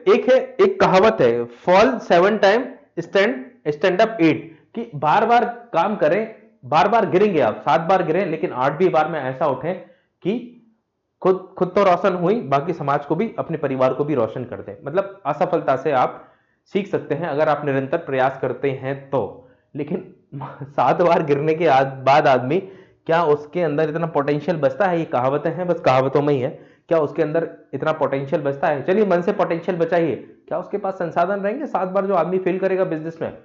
एक है, एक कहावत है, fall 7 time, stand stand up 8, कि बार बार काम करें, बार बार गिरेंगे आप, 7 बार गिरें लेकिन 8वीं बार में ऐसा उठें कि खुद खुद तो रोशन हुई, बाकी समाज को भी, अपने परिवार को भी रोशन कर दें। मतलब असफलता से आप सीख सकते हैं अगर आप निरंतर प्रयास करते हैं तो। लेकिन 7 बार गिरने के बाद आदमी, क्या उसके अंदर इतना पोटेंशियल बचता है? ये कहावतें हैं, बस कहावतों में ही है। क्या उसके अंदर इतना पोटेंशियल बचता है? चलिए मन से पोटेंशियल बचाइए, क्या उसके पास संसाधन रहेंगे? 7 बार जो आदमी फेल करेगा बिजनेस में,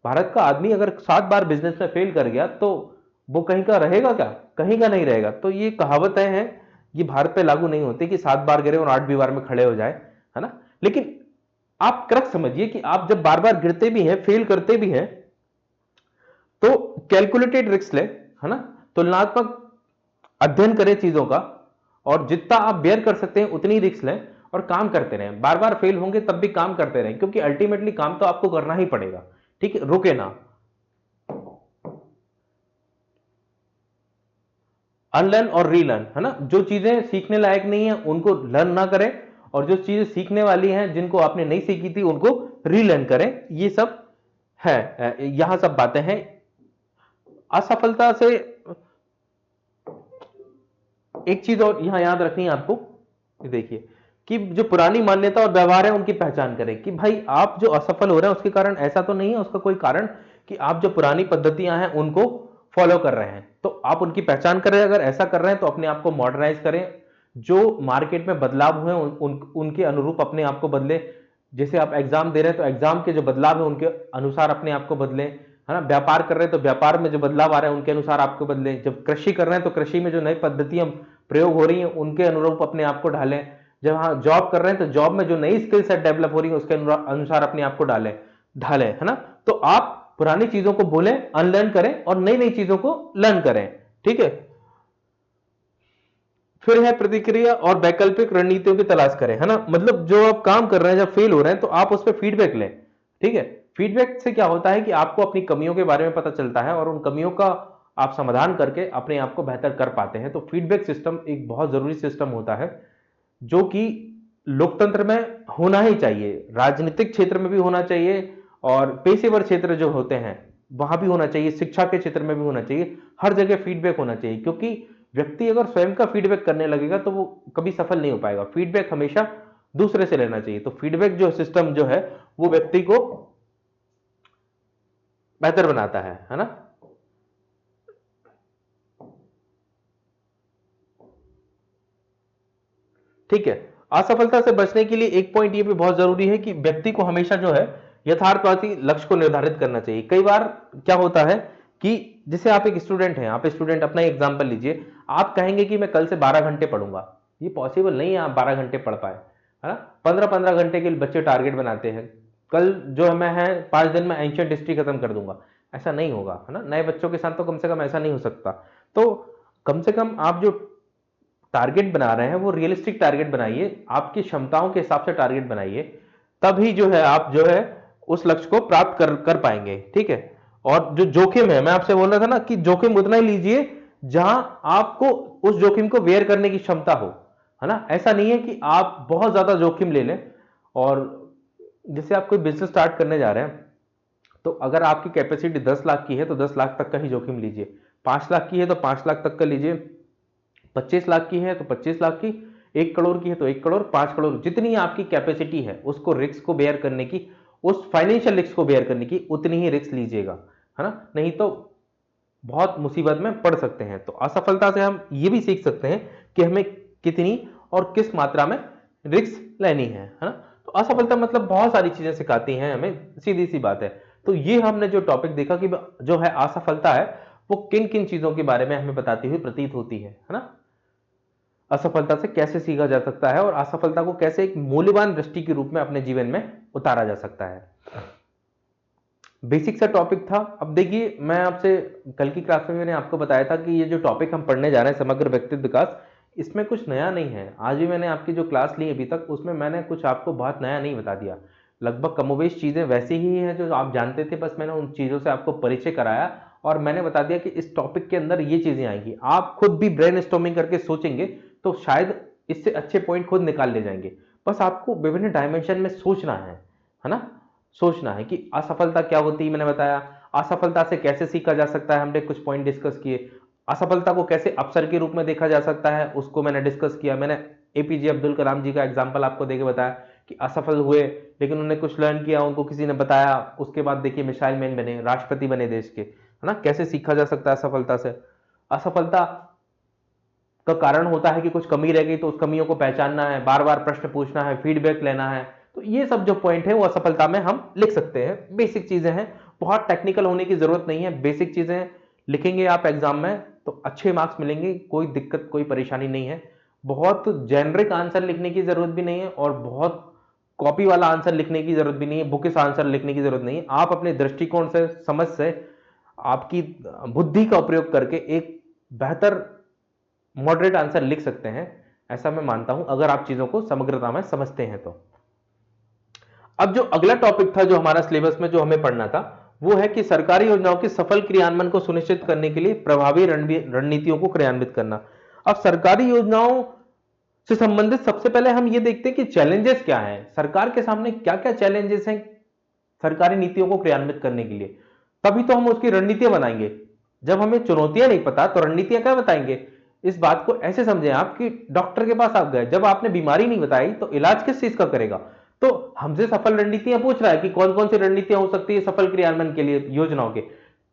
भारत का आदमी अगर 7 बार बिजनेस में फेल कर गया तो वो कहीं का रहेगा क्या? कहीं का नहीं रहेगा। तो ये कहावतें हैं, ये भारत पे लागू नहीं होती कि 7 बार गिरे और 8वीं बार में खड़े हो जाए, है ना। लेकिन आप क्रक्स समझिए कि आप जब बार बार गिरते भी हैं, फेल करते भी हैं, तो कैलकुलेटेड रिस्क ले, है ना, तुलनात्मक अध्ययन करें चीजों का, और जितना आप बेयर कर सकते हैं उतनी रिस्क लें और काम करते रहें। बार बार फेल होंगे तब भी काम करते रहें, क्योंकि अल्टीमेटली काम तो आपको करना ही पड़ेगा। ठीक है, रुके ना। अनलर्न और रीलर्न, है ना, जो चीजें सीखने लायक नहीं है उनको लर्न ना करें, और जो चीजें सीखने वाली हैं जिनको आपने नहीं सीखी थी उनको रीलर्न करें। ये सब है, यहां सब बातें हैं। असफलता से एक चीज और यहां याद रखनी है आपको, देखिए कि जो पुरानी मान्यता और व्यवहार है उनकी पहचान करें, कि भाई आप जो असफल हो रहे हैं उसके कारण ऐसा तो नहीं है, उसका कोई कारण कि आप जो पुरानी पद्धतियां हैं उनको फॉलो कर रहे हैं, तो आप उनकी पहचान करें। अगर ऐसा कर रहे हैं तो अपने आप को मॉडर्नाइज करें, जो मार्केट में बदलाव हुए उनके अनुरूप अपने आप को बदले। जैसे आप एग्जाम दे रहे हैं तो एग्जाम के जो बदलाव है उनके अनुसार अपने आप को बदलें, है ना। व्यापार कर रहे हैं तो व्यापार में जो बदलाव आ रहे हैं उनके अनुसार आपको बदलें। जब कृषि कर रहे हैं तो कृषि में जो नई पद्धतियां प्रयोग हो रही हैं उनके अनुरूप अपने आप को ढालें। जब हाँ जॉब कर रहे हैं तो जॉब में जो नई स्किल सेट डेवलप हो रही है उसके अनुसार अपने आप को ढालें, है ना। तो आप पुरानी चीजों को भूलें, अनलर्न करें और नई नई चीजों को लर्न करें। ठीक है। फिर है प्रतिक्रिया और वैकल्पिक रणनीतियों की तलाश करें, है ना। मतलब जो आप काम कर रहे हैं जब फेल हो रहे हैं तो आप उस पर फीडबैक लें। ठीक है। फीडबैक से क्या होता है कि आपको अपनी कमियों के बारे में पता चलता है और उन कमियों का आप समाधान करके अपने आप को बेहतर कर पाते हैं। तो फीडबैक सिस्टम एक बहुत जरूरी सिस्टम होता है, जो कि लोकतंत्र में होना ही चाहिए, राजनीतिक क्षेत्र में भी होना चाहिए, और पेशेवर क्षेत्र जो होते हैं वहां भी होना चाहिए, शिक्षा के क्षेत्र में भी होना चाहिए। हर जगह फीडबैक होना चाहिए, क्योंकि व्यक्ति अगर स्वयं का फीडबैक करने लगेगा तो वो कभी सफल नहीं हो पाएगा। फीडबैक हमेशा दूसरे से लेना चाहिए। तो फीडबैक जो सिस्टम जो है वो व्यक्ति को बेहतर बनाता है ना। ठीक है। असफलता से बचने के लिए एक पॉइंट ये भी बहुत जरूरी है कि व्यक्ति को हमेशा जो है यथार्थवादी लक्ष्य को निर्धारित करना चाहिए। कई बार क्या होता है कि जैसे आप एक स्टूडेंट हैं, आप स्टूडेंट अपना एग्जांपल लीजिए, आप कहेंगे कि मैं कल से 12 घंटे पढ़ूंगा, ये पॉसिबल नहीं है आप 12 घंटे पढ़ पाए, है ना। 15-15 घंटे के लिए बच्चे टारगेट बनाते हैं, कल जो मैं है 5 दिन में एंशियंट हिस्ट्री खत्म कर दूंगा, ऐसा नहीं होगा, है ना। नए बच्चों के साथ तो कम से कम ऐसा नहीं हो सकता। तो कम से कम आप जो टारगेट बना रहे हैं वो रियलिस्टिक टारगेट बनाइए, आपकी क्षमताओं के हिसाब से टारगेट बनाइए। तभी जो है आप जो है उस लक्ष्य को प्राप्त कर पाएंगे। ठीक है। और जो जोखिम है, मैं आपसे बोल रहा था ना कि जोखिम उतना ही लीजिए जहां आपको उस जोखिम को बेयर करने की क्षमता हो, है ना। ऐसा नहीं है कि आप बहुत ज्यादा जोखिम ले लें। और जैसे आप कोई बिजनेस स्टार्ट करने जा रहे हैं, तो अगर आपकी कैपेसिटी 10 लाख की है तो 10 लाख तक का ही जोखिम लीजिए, 5 लाख की है तो 5 लाख तक का लीजिए, 25 लाख की है तो 25 लाख की, 1 करोड़ की है तो 1 करोड़, 5 करोड़, जितनी आपकी कैपेसिटी है उसको रिस्क को बेयर करने की, उस फाइनेंशियल रिस्क को बेयर करने की उतनी ही रिस्क लीजिएगा, है ना। नहीं तो बहुत मुसीबत में पड़ सकते हैं। तो असफलता से हम ये भी सीख सकते हैं कि हमें कितनी और किस मात्रा में रिस्क लेनी है ना। तो असफलता मतलब बहुत सारी चीजें सिखाती हैं हमें, सीधी सी बात है। तो ये हमने जो टॉपिक देखा कि जो है असफलता है वो किन किन चीजों के बारे में हमें बताती हुई प्रतीत होती है ना। असफलता से कैसे सीखा जा सकता है और असफलता को कैसे एक मूल्यवान दृष्टि के रूप में अपने जीवन में उतारा जा सकता है। बेसिक सा टॉपिक था। अब देखिए, मैं आपसे कल की क्लास में मैंने आपको बताया था कि ये जो टॉपिक हम पढ़ने जा रहे हैं, समग्र व्यक्तित्व विकास, इसमें कुछ नया नहीं है। आज भी मैंने आपकी जो क्लास ली अभी तक, उसमें मैंने कुछ आपको बहुत नया नहीं बता दिया। लगभग कमोबेश चीज़ें वैसी ही हैं जो आप जानते थे, बस मैंने उन चीज़ों से आपको परिचय कराया और मैंने बता दिया कि इस टॉपिक के अंदर ये चीज़ें आएंगी। आप खुद भी ब्रेन स्टॉर्मिंग करके सोचेंगे तो शायद इससे अच्छे पॉइंट खुद निकाल ले जाएंगे। बस आपको विभिन्न डायमेंशन में सोचना है ना। सोचना है कि असफलता क्या होती है, मैंने बताया। असफलता से कैसे सीखा जा सकता है, हमने कुछ पॉइंट डिस्कस किए। असफलता को कैसे अवसर के रूप में देखा जा सकता है, उसको मैंने डिस्कस किया। मैंने एपीजे अब्दुल कलाम जी का एग्जाम्पल आपको देके बताया कि असफल हुए लेकिन उन्होंने कुछ लर्न किया, उनको किसी ने बताया, उसके बाद देखिए मिसाइल मैन बने, राष्ट्रपति बने देश के, है ना। कैसे सीखा जा सकता है असफलता से। असफलता का कारण होता है कि कुछ कमी रह गई तो उस कमियों को पहचानना है, बार बार प्रश्न पूछना है, फीडबैक लेना है। तो ये सब जो पॉइंट है वो असफलता में हम लिख सकते हैं। बेसिक चीजें हैं, बहुत टेक्निकल होने की जरूरत नहीं है। बेसिक चीजें लिखेंगे आप एग्जाम में तो अच्छे मार्क्स मिलेंगे, कोई दिक्कत कोई परेशानी नहीं है। बहुत जेनरिक आंसर लिखने की जरूरत भी नहीं है और बहुत कॉपी वाला आंसर लिखने की जरूरत भी नहीं है, बुकिश आंसर लिखने की जरूरत नहीं है। आप अपने दृष्टिकोण से, समझ से, आपकी बुद्धि का उपयोग करके एक बेहतर मॉडरेट आंसर लिख सकते हैं, ऐसा मैं मानता हूं, अगर आप चीजों को समग्रता में समझते हैं तो। अब जो अगला टॉपिक था जो हमारा सिलेबस में जो हमें पढ़ना था, वो है कि सरकारी योजनाओं के सफल क्रियान्वयन को सुनिश्चित करने के लिए प्रभावी रणनीतियों को क्रियान्वित करना। अब सरकारी योजनाओं से संबंधित सबसे पहले हम ये देखते हैं कि चैलेंजेस क्या हैं, सरकार के सामने क्या क्या चैलेंजेस हैं सरकारी नीतियों को क्रियान्वित करने के लिए। तभी तो हम उसकी रणनीतियां बनाएंगे। जब हमें चुनौतियां नहीं पता तो रणनीतियां क्या बताएंगे। इस बात को ऐसे समझें आप कि डॉक्टर के पास आप गए, जब आपने बीमारी नहीं बताई तो इलाज किस चीज का करेगा। तो हमसे सफल रणनीतियां पूछ रहा है कि कौन कौन सी रणनीतियां हो सकती है सफल क्रियान्वयन के लिए योजनाओं के।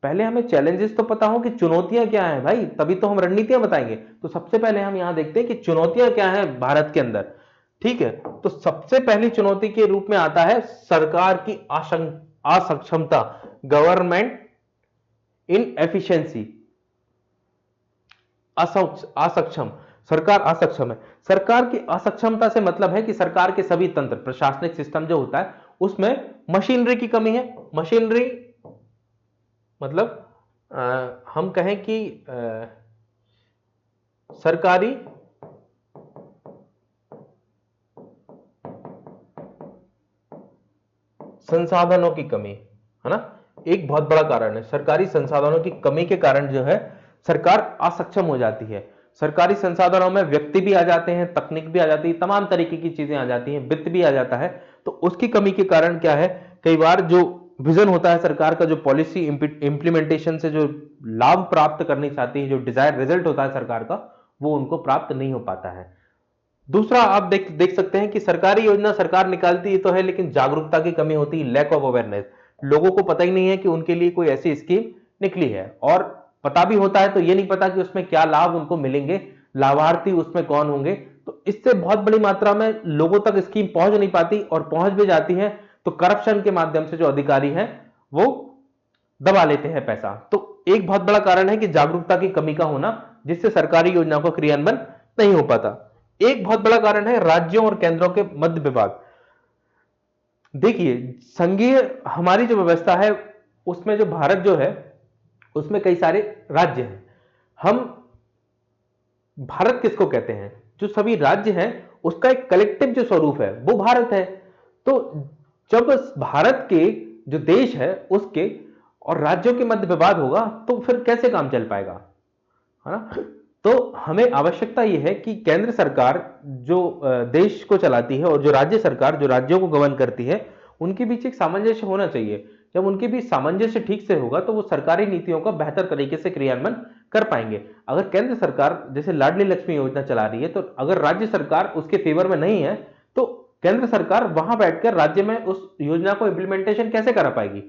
पहले हमें चैलेंजेस तो पता हो कि चुनौतियां क्या है भाई, तभी तो हम रणनीतियां बताएंगे। तो सबसे पहले हम यहां देखते हैं कि चुनौतियां क्या है भारत के अंदर। ठीक है। तो सबसे पहली चुनौती के रूप में आता है सरकार की असक्षमता, गवर्नमेंट इन एफिशिएंसी। असक्षम, सरकार असक्षम है। सरकार की असक्षमता से मतलब है कि सरकार के सभी तंत्र, प्रशासनिक सिस्टम जो होता है उसमें मशीनरी की कमी है। मशीनरी मतलब हम कहें कि सरकारी संसाधनों की कमी, है ना, एक बहुत बड़ा कारण है। सरकारी संसाधनों की कमी के कारण जो है सरकार असक्षम हो जाती है। सरकारी संसाधनों में व्यक्ति भी आ जाते हैं, तकनीक भी आ जाती है, तमाम तरीके की चीजें आ जाती हैं, वित्त भी आ जाता है। तो उसकी कमी के कारण क्या है, कई बार जो विजन होता है सरकार का, जो पॉलिसी इंप्लीमेंटेशन से जो लाभ प्राप्त करनी चाहती है, जो डिजायर रिजल्ट होता है सरकार का, वो उनको प्राप्त नहीं हो पाता है। दूसरा आप देख सकते हैं कि सरकारी योजना सरकार निकालती तो है लेकिन जागरूकता की कमी होती है, लैक ऑफ अवेयरनेस। लोगों को पता ही नहीं है कि उनके लिए कोई ऐसी स्कीम निकली है, और पता भी होता है तो ये नहीं पता कि उसमें क्या लाभ उनको मिलेंगे, लाभार्थी उसमें कौन होंगे। तो इससे बहुत बड़ी मात्रा में लोगों तक स्कीम पहुंच नहीं पाती, और पहुंच भी जाती है तो करप्शन के माध्यम से जो अधिकारी हैं वो दबा लेते हैं पैसा। तो एक बहुत बड़ा कारण है कि जागरूकता की कमी का होना, जिससे सरकारी योजना को क्रियान्वयन नहीं हो पाता। एक बहुत बड़ा कारण है राज्यों और केंद्रों के मध्य विवाद। देखिए, संघीय हमारी जो व्यवस्था है उसमें जो भारत जो है उसमें कई सारे राज्य हैं। हम भारत किसको कहते हैं, जो सभी राज्य हैं उसका एक कलेक्टिव जो स्वरूप है वो भारत है। तो जब भारत के जो देश है उसके और राज्यों के मध्य विवाद होगा तो फिर कैसे काम चल पाएगा, है ना। तो हमें आवश्यकता यह है कि केंद्र सरकार जो देश को चलाती है और जो राज्य सरकार जो राज्यों को गवर्न करती है, उनके बीच एक सामंजस्य होना चाहिए। जब उनके बीच सामंजस्य ठीक से होगा तो वो सरकारी नीतियों का बेहतर तरीके से क्रियान्वयन कर पाएंगे। अगर केंद्र सरकार जैसे लाडली लक्ष्मी योजना चला रही है, तो अगर राज्य सरकार उसके फेवर में नहीं है तो केंद्र सरकार वहां बैठकर राज्य में उस योजना को इंप्लीमेंटेशन कैसे करा पाएगी।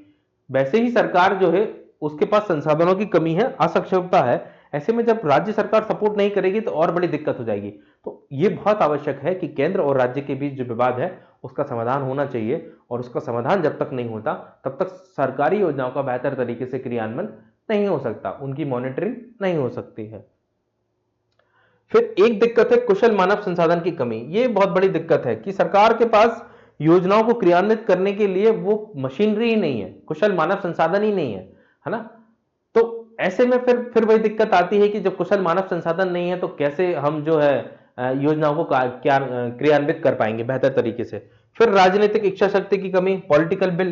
वैसे ही सरकार जो है उसके पास संसाधनों की कमी है, असक्षमता है। ऐसे में जब राज्य सरकार सपोर्ट नहीं करेगी तो और बड़ी दिक्कत हो जाएगी। तो ये बहुत आवश्यक है कि केंद्र और राज्य के बीच जो विवाद है उसका समाधान होना चाहिए, और उसका समाधान जब तक नहीं होता तब तक सरकारी योजनाओं का बेहतर तरीके से क्रियान्वयन नहीं हो सकता, उनकी मॉनिटरिंग नहीं हो सकती है। फिर एक दिक्कत है कुशल मानव संसाधन की कमी। ये बहुत बड़ी दिक्कत है कि सरकार के पास योजनाओं को क्रियान्वित करने के लिए वो मशीनरी ही नहीं है, कुशल मानव संसाधन ही नहीं है ना। तो ऐसे में फिर वही दिक्कत आती है कि जब कुशल मानव संसाधन नहीं है तो कैसे हम जो है योजनाओं को क्रियान्वित कर पाएंगे बेहतर तरीके से। फिर राजनीतिक इच्छा शक्ति की कमी, पॉलिटिकल बिल,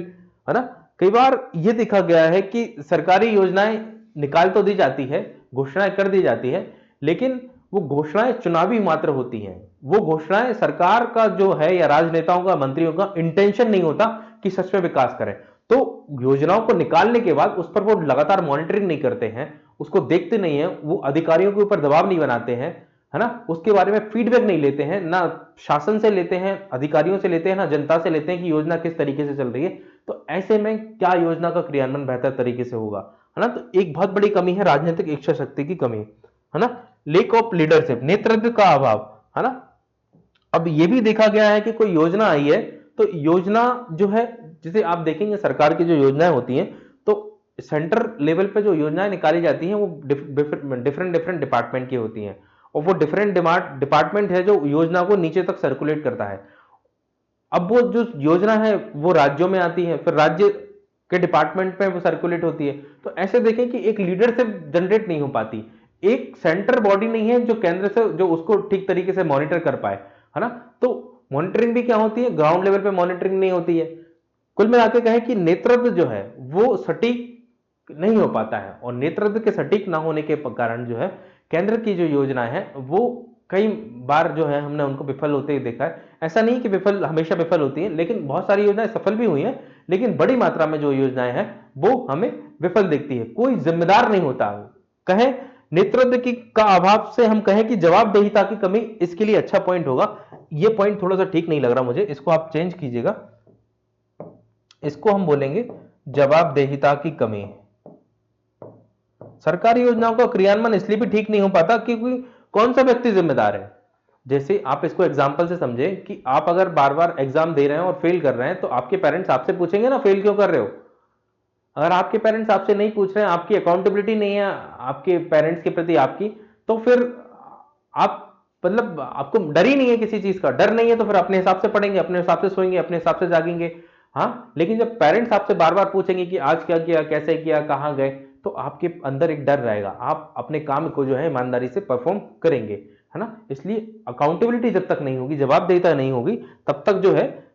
है ना। कई बार यह देखा गया है कि सरकारी योजनाएं निकाल तो दी जाती है, घोषणाएं कर दी जाती है, लेकिन वो घोषणाएं चुनावी मात्र होती हैं। वो घोषणाएं सरकार का जो है या राजनेताओं का, मंत्रियों का इंटेंशन नहीं होता कि सच में विकास करें। तो योजनाओं को निकालने के बाद उस पर वो लगातार मॉनिटरिंग नहीं करते हैं, उसको देखते नहीं है, वो अधिकारियों के ऊपर दबाव नहीं बनाते हैं, है ना। उसके बारे में फीडबैक नहीं लेते हैं, ना शासन से लेते हैं, अधिकारियों से लेते हैं, ना जनता से लेते हैं कि योजना किस तरीके से चल रही है। तो ऐसे में क्या योजना का क्रियान्वयन बेहतर तरीके से होगा, है ना। तो एक बहुत बड़ी कमी है राजनीतिक इच्छा शक्ति की कमी, है ना। लेक ऑफ लीडरशिप, नेतृत्व का अभाव, है ना। अब यह भी देखा गया है कि कोई योजना आई है तो योजना जो है, जिसे आप देखेंगे सरकार की जो योजनाएं होती हैं तो सेंटर लेवल पे जो योजनाएं निकाली जाती हैं वो डिफरेंट डिपार्टमेंट की होती हैं, और वो डिफरेंट डिपार्टमेंट है जो योजना को नीचे तक सर्कुलेट करता है। अब वो जो योजना है वो राज्यों में आती है, फिर राज्य के डिपार्टमेंट में वो सर्कुलेट होती है। तो ऐसे देखें कि एक लीडरशिप जनरेट नहीं हो पाती, एक सेंटर बॉडी नहीं है जो केंद्र से जो उसको ठीक तरीके से मॉनिटर कर पाए, है ना। तो मॉनिटरिंग भी क्या होती है, ग्राउंड लेवल पे मॉनिटरिंग नहीं होती है। कुल मिलाकर कहें कि नेतृत्व जो है वो सटीक नहीं हो पाता है, और नेतृत्व के सटीक ना होने के कारण जो है केंद्र की जो योजना है वो कई बार जो है हमने उनको विफल होते ही देखा है। ऐसा नहीं कि विफल हमेशा विफल होती है, लेकिन बहुत सारी योजनाएं सफल भी हुई हैं, लेकिन बड़ी मात्रा में जो योजनाएं हैं वो हमें विफल दिखती है। कोई जिम्मेदार नहीं होता, कहें नेतृत्व की का अभाव से हम कहें कि जवाबदेहिता की कमी, इसके लिए अच्छा पॉइंट होगा। ये पॉइंट थोड़ा सा ठीक नहीं लग रहा मुझे, इसको आप चेंज कीजिएगा। इसको हम बोलेंगे जवाबदेहिता की कमी। सरकारी योजनाओं का क्रियान्वयन इसलिए भी ठीक नहीं हो पाता क्योंकि कौन सा व्यक्ति जिम्मेदार है। जैसे आप इसको एग्जाम्पल से समझे कि आप अगर बार बार एग्जाम दे रहे हैं और फेल कर रहे हैं तो आपके पेरेंट्स आपसे पूछेंगे ना फेल क्यों कर रहे हो। अगर आपके पेरेंट्स आपसे नहीं पूछ रहे हैं, आपकी अकाउंटेबिलिटी नहीं है आपके पेरेंट्स के प्रति आपकी, तो फिर आप मतलब आपको डर ही नहीं है, किसी चीज का डर नहीं है, तो फिर अपने हिसाब से पढ़ेंगे, अपने हिसाब से सोएंगे, अपने हिसाब से जागेंगे। हाँ, लेकिन जब पेरेंट्स आपसे बार बार पूछेंगे कि आज क्या किया, कैसे किया, कहाँ गए, तो आपके अंदर एक डर रहेगा, आप अपने काम को जो है ईमानदारी से परफॉर्म करेंगे, है ना। इसलिए अकाउंटेबिलिटी जब तक नहीं होगी, जवाबदेहिता नहीं होगी, तब तक जो है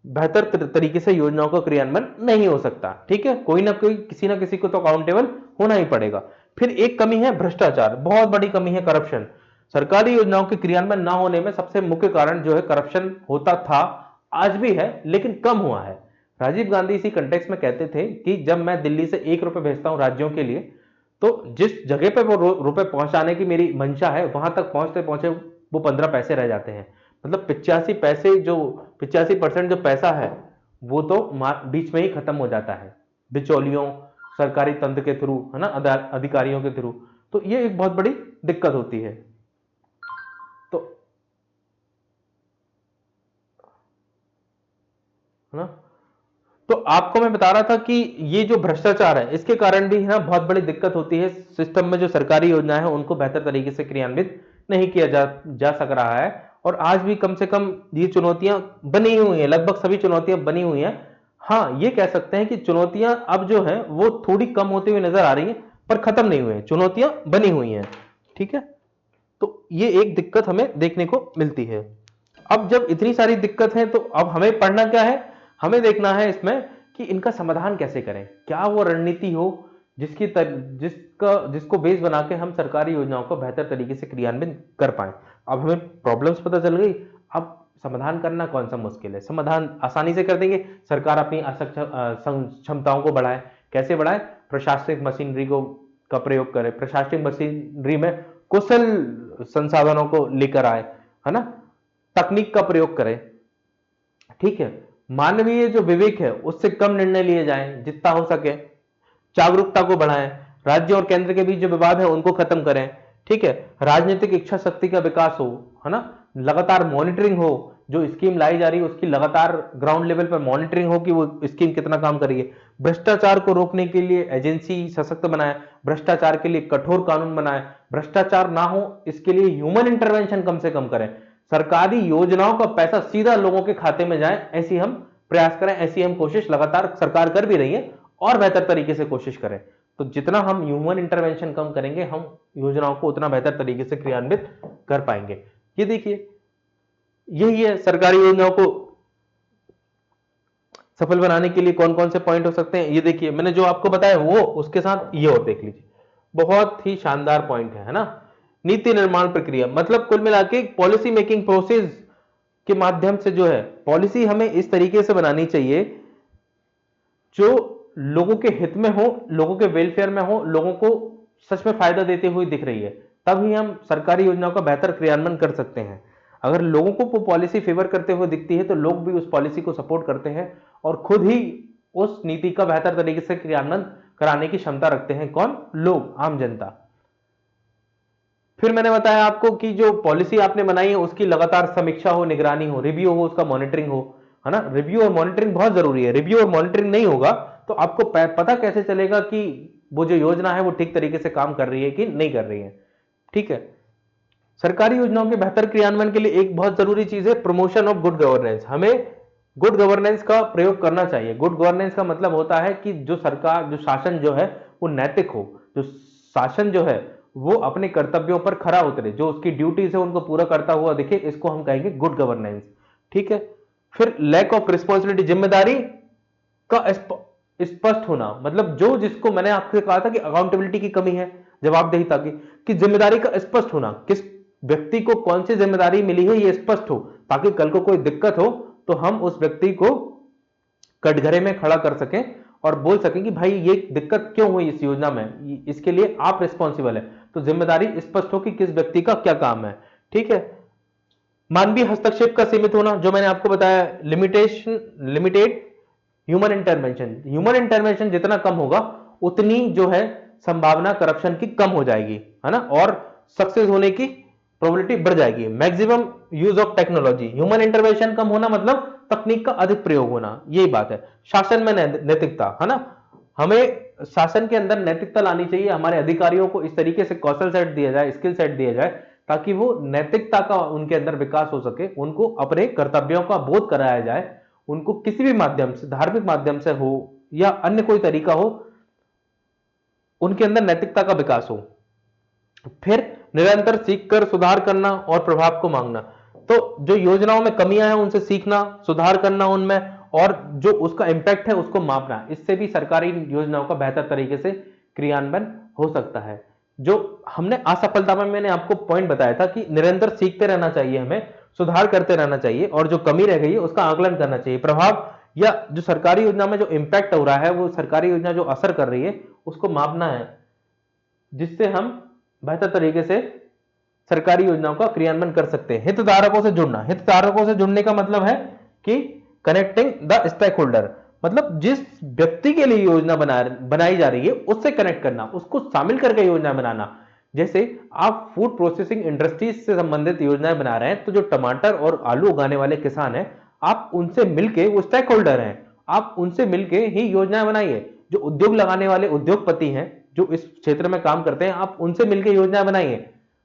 बेहतर तरीके से योजनाओं का क्रियान्वयन नहीं हो सकता। ठीक है, कोई ना कोई किसी ना किसी को तो अकाउंटेबल होना ही पड़ेगा। फिर एक कमी है भ्रष्टाचार, बहुत बड़ी कमी है करप्शन। सरकारी योजनाओं के क्रियान्वयन ना होने में सबसे मुख्य कारण जो है करप्शन होता था, आज भी है लेकिन कम हुआ है। राजीव गांधी इसी कंटेक्स्ट में कहते थे कि जब मैं दिल्ली से 1 रुपए भेजता हूं राज्यों के लिए, तो जिस जगह पे वो रुपए पहुंचाने की मेरी मंशा है वहां तक पहुंचते पहुंचे वो 15 पैसे रह जाते हैं। मतलब 85 पैसे जो 85% जो पैसा है वो तो बीच में ही खत्म हो जाता है, बिचौलियों, सरकारी तंत्र के थ्रू, है ना, अधिकारियों के थ्रू। तो ये एक बहुत बड़ी दिक्कत होती है। तो है ना, तो आपको मैं बता रहा था कि ये जो भ्रष्टाचार है इसके कारण भी है ना बहुत बड़ी दिक्कत होती है। सिस्टम में जो सरकारी योजना है उनको बेहतर तरीके से क्रियान्वित नहीं किया जा सक रहा है, और आज भी कम से कम ये चुनौतियां बनी हुई हैं, लगभग सभी चुनौतियां बनी हुई हैं। हाँ, ये कह सकते हैं कि चुनौतियां अब जो है वो थोड़ी कम होती हुई नजर आ रही हैं, पर खत्म नहीं हुई हैं, चुनौतियां बनी हुई हैं। ठीक है, तो ये एक दिक्कत हमें देखने को मिलती है। अब जब इतनी सारी दिक्कत है तो अब हमें पढ़ना क्या है, हमें देखना है इसमें कि इनका समाधान कैसे करें, क्या वो रणनीति हो जिसको बेस बना के हम सरकारी योजनाओं को बेहतर तरीके से क्रियान्वित कर पाए। अब हमें प्रॉब्लम्स पता चल गई, अब समाधान करना कौन सा मुश्किल है, समाधान आसानी से कर देंगे। सरकार अपनी क्षमताओं को बढ़ाए, कैसे बढ़ाए, प्रशासनिक मशीनरी का प्रयोग करे, प्रशासनिक मशीनरी में कुशल संसाधनों को लेकर आए, है ना, तकनीक का प्रयोग करें, ठीक है, मानवीय जो विवेक है उससे कम निर्णय लिए जाएं जितना हो सके, जागरूकता को बढ़ाएं, राज्य और केंद्र के बीच जो विवाद है उनको खत्म करें, ठीक है, राजनीतिक इच्छा शक्ति का विकास हो, है ना, लगातार मॉनिटरिंग हो, जो स्कीम लाई जा रही है उसकी लगातार ग्राउंड लेवल पर मॉनिटरिंग हो कि वो स्कीम कितना काम कर रही है, भ्रष्टाचार को रोकने के लिए एजेंसी सशक्त बनाए, भ्रष्टाचार के लिए कठोर कानून बनाए, भ्रष्टाचार ना हो इसके लिए ह्यूमन इंटरवेंशन कम से कम करें, सरकारी योजनाओं का पैसा सीधा लोगों के खाते में जाए, ऐसी हम प्रयास करें, ऐसी हम कोशिश लगातार सरकार कर भी रही है और बेहतर तरीके से कोशिश करें। तो जितना हम ह्यूमन इंटरवेंशन कम करेंगे हम योजनाओं को उतना बेहतर तरीके से क्रियान्वित कर पाएंगे। ये देखिए, यही है सरकारी योजनाओं को सफल बनाने के लिए कौन कौन से पॉइंट हो सकते हैं। ये देखिए मैंने जो आपको बताया वो उसके साथ ये और देख लीजिए, बहुत ही शानदार पॉइंट है ना। नीति निर्माण प्रक्रिया, मतलब कुल मिला के पॉलिसी मेकिंग प्रोसेस के माध्यम से जो है पॉलिसी हमें इस तरीके से बनानी चाहिए जो लोगों के हित में हो, लोगों के वेलफेयर में हो, लोगों को सच में फायदा देते हुए दिख रही है, तभी हम सरकारी योजनाओं का बेहतर क्रियान्वयन कर सकते हैं। अगर लोगों को वो पॉलिसी फेवर करते हुए दिखती है तो लोग भी उस पॉलिसी को सपोर्ट करते हैं और खुद ही उस नीति का बेहतर तरीके से क्रियान्वयन कराने की क्षमता रखते हैं। कौन? लोग, आम जनता। फिर मैंने बताया आपको कि जो पॉलिसी आपने बनाई है उसकी लगातार समीक्षा हो, निगरानी हो, रिव्यू हो, उसका मॉनिटरिंग हो, है ना। रिव्यू और मॉनिटरिंग बहुत जरूरी है। रिव्यू और मॉनिटरिंग नहीं होगा तो आपको पता कैसे चलेगा कि वो जो योजना है वो ठीक तरीके से काम कर रही है कि नहीं कर रही है, ठीक है। सरकारी योजनाओं के बेहतर क्रियान्वयन के लिए एक बहुत जरूरी चीज है प्रमोशन ऑफ गुड गवर्नेंस। हमें गुड गवर्नेंस का प्रयोग करना चाहिए। गुड गवर्नेंस का मतलब होता है कि जो सरकार, जो शासन जो है वो नैतिक हो, जो शासन जो है वो अपने कर्तव्यों पर खरा उतरे, जो उसकी ड्यूटीज है उनको पूरा करता हुआ दिखे, इसको हम कहेंगे गुड गवर्नेंस, ठीक है। फिर लैक ऑफ रिस्पॉन्सिबिलिटी, जिम्मेदारी का स्पष्ट होना, मतलब जो जिसको मैंने आपसे कहा था कि अकाउंटेबिलिटी की कमी है, जवाबदेहिता की, कि जिम्मेदारी का स्पष्ट होना, किस व्यक्ति को कौन सी जिम्मेदारी मिली है ये स्पष्ट हो, ताकि कल को कोई दिक्कत हो तो हम उस व्यक्ति को कटघरे में खड़ा कर सकें और बोल सकें कि भाई ये दिक्कत क्यों हुई इस योजना में, इसके लिए आप रिस्पॉन्सिबल है। तो जिम्मेदारी स्पष्ट हो कि किस व्यक्ति का क्या काम है, ठीक है। मानवीय हस्तक्षेप का सीमित होना, जो मैंने आपको बताया, limited human intervention. Human intervention जितना कम होगा उतनी जो है संभावना करप्शन की कम हो जाएगी, है ना, और सक्सेस होने की प्रोबेबिलिटी बढ़ जाएगी। Maximum use of technology, human intervention कम होना मतलब तकनीक का अधिक प्रयोग होना, यही बात है। शासन में नैतिकता, है ना, हमें शासन के अंदर नैतिकता लानी चाहिए। हमारे अधिकारियों को इस तरीके से कौशल सेट दिया जाए, स्किल सेट दिया जाए, ताकि वो नैतिकता का उनके अंदर विकास हो सके, उनको अपने कर्तव्यों का बोध कराया जाए, उनको किसी भी माध्यम से, धार्मिक माध्यम से हो या अन्य कोई तरीका हो, उनके अंदर नैतिकता का विकास हो। फिर निरंतर सीखकर सुधार करना और प्रभाव को मांगना, तो जो योजनाओं में कमियां हैं उनसे सीखना, सुधार करना उनमें, और जो उसका इंपैक्ट है उसको मापना। इससे भी सरकारी योजनाओं का बेहतर तरीके से क्रियान्वयन हो सकता है। जो हमने असफलता में मैंने आपको पॉइंट बताया था कि निरंतर सीखते रहना चाहिए, हमें सुधार करते रहना चाहिए, और जो कमी रह गई है उसका आकलन करना चाहिए। प्रभाव या जो सरकारी योजना में जो इंपैक्ट हो रहा है, वो सरकारी योजना जो असर कर रही है उसको मापना है, जिससे हम बेहतर तरीके से सरकारी योजनाओं का क्रियान्वयन कर सकते हैं। हितधारकों से जुड़ना, हितधारकों से जुड़ने का मतलब है कि कनेक्टिंग द स्टेक होल्डर, मतलब जिस व्यक्ति के लिए योजना बनाई जा रही है उससे कनेक्ट करना, उसको शामिल करके योजना बनाना। जैसे आप फूड प्रोसेसिंग इंडस्ट्रीज से संबंधित योजनाएं बना रहे हैं, तो जो टमाटर और आलू उगाने वाले किसान हैं, आप उनसे मिलके, वो स्टेक होल्डर हैं, आप उनसे मिलके ही योजनाएं बनाइए। जो उद्योग लगाने वाले उद्योगपति हैं, जो इस क्षेत्र में काम करते हैं, आप उनसे मिलकर योजना बनाइए,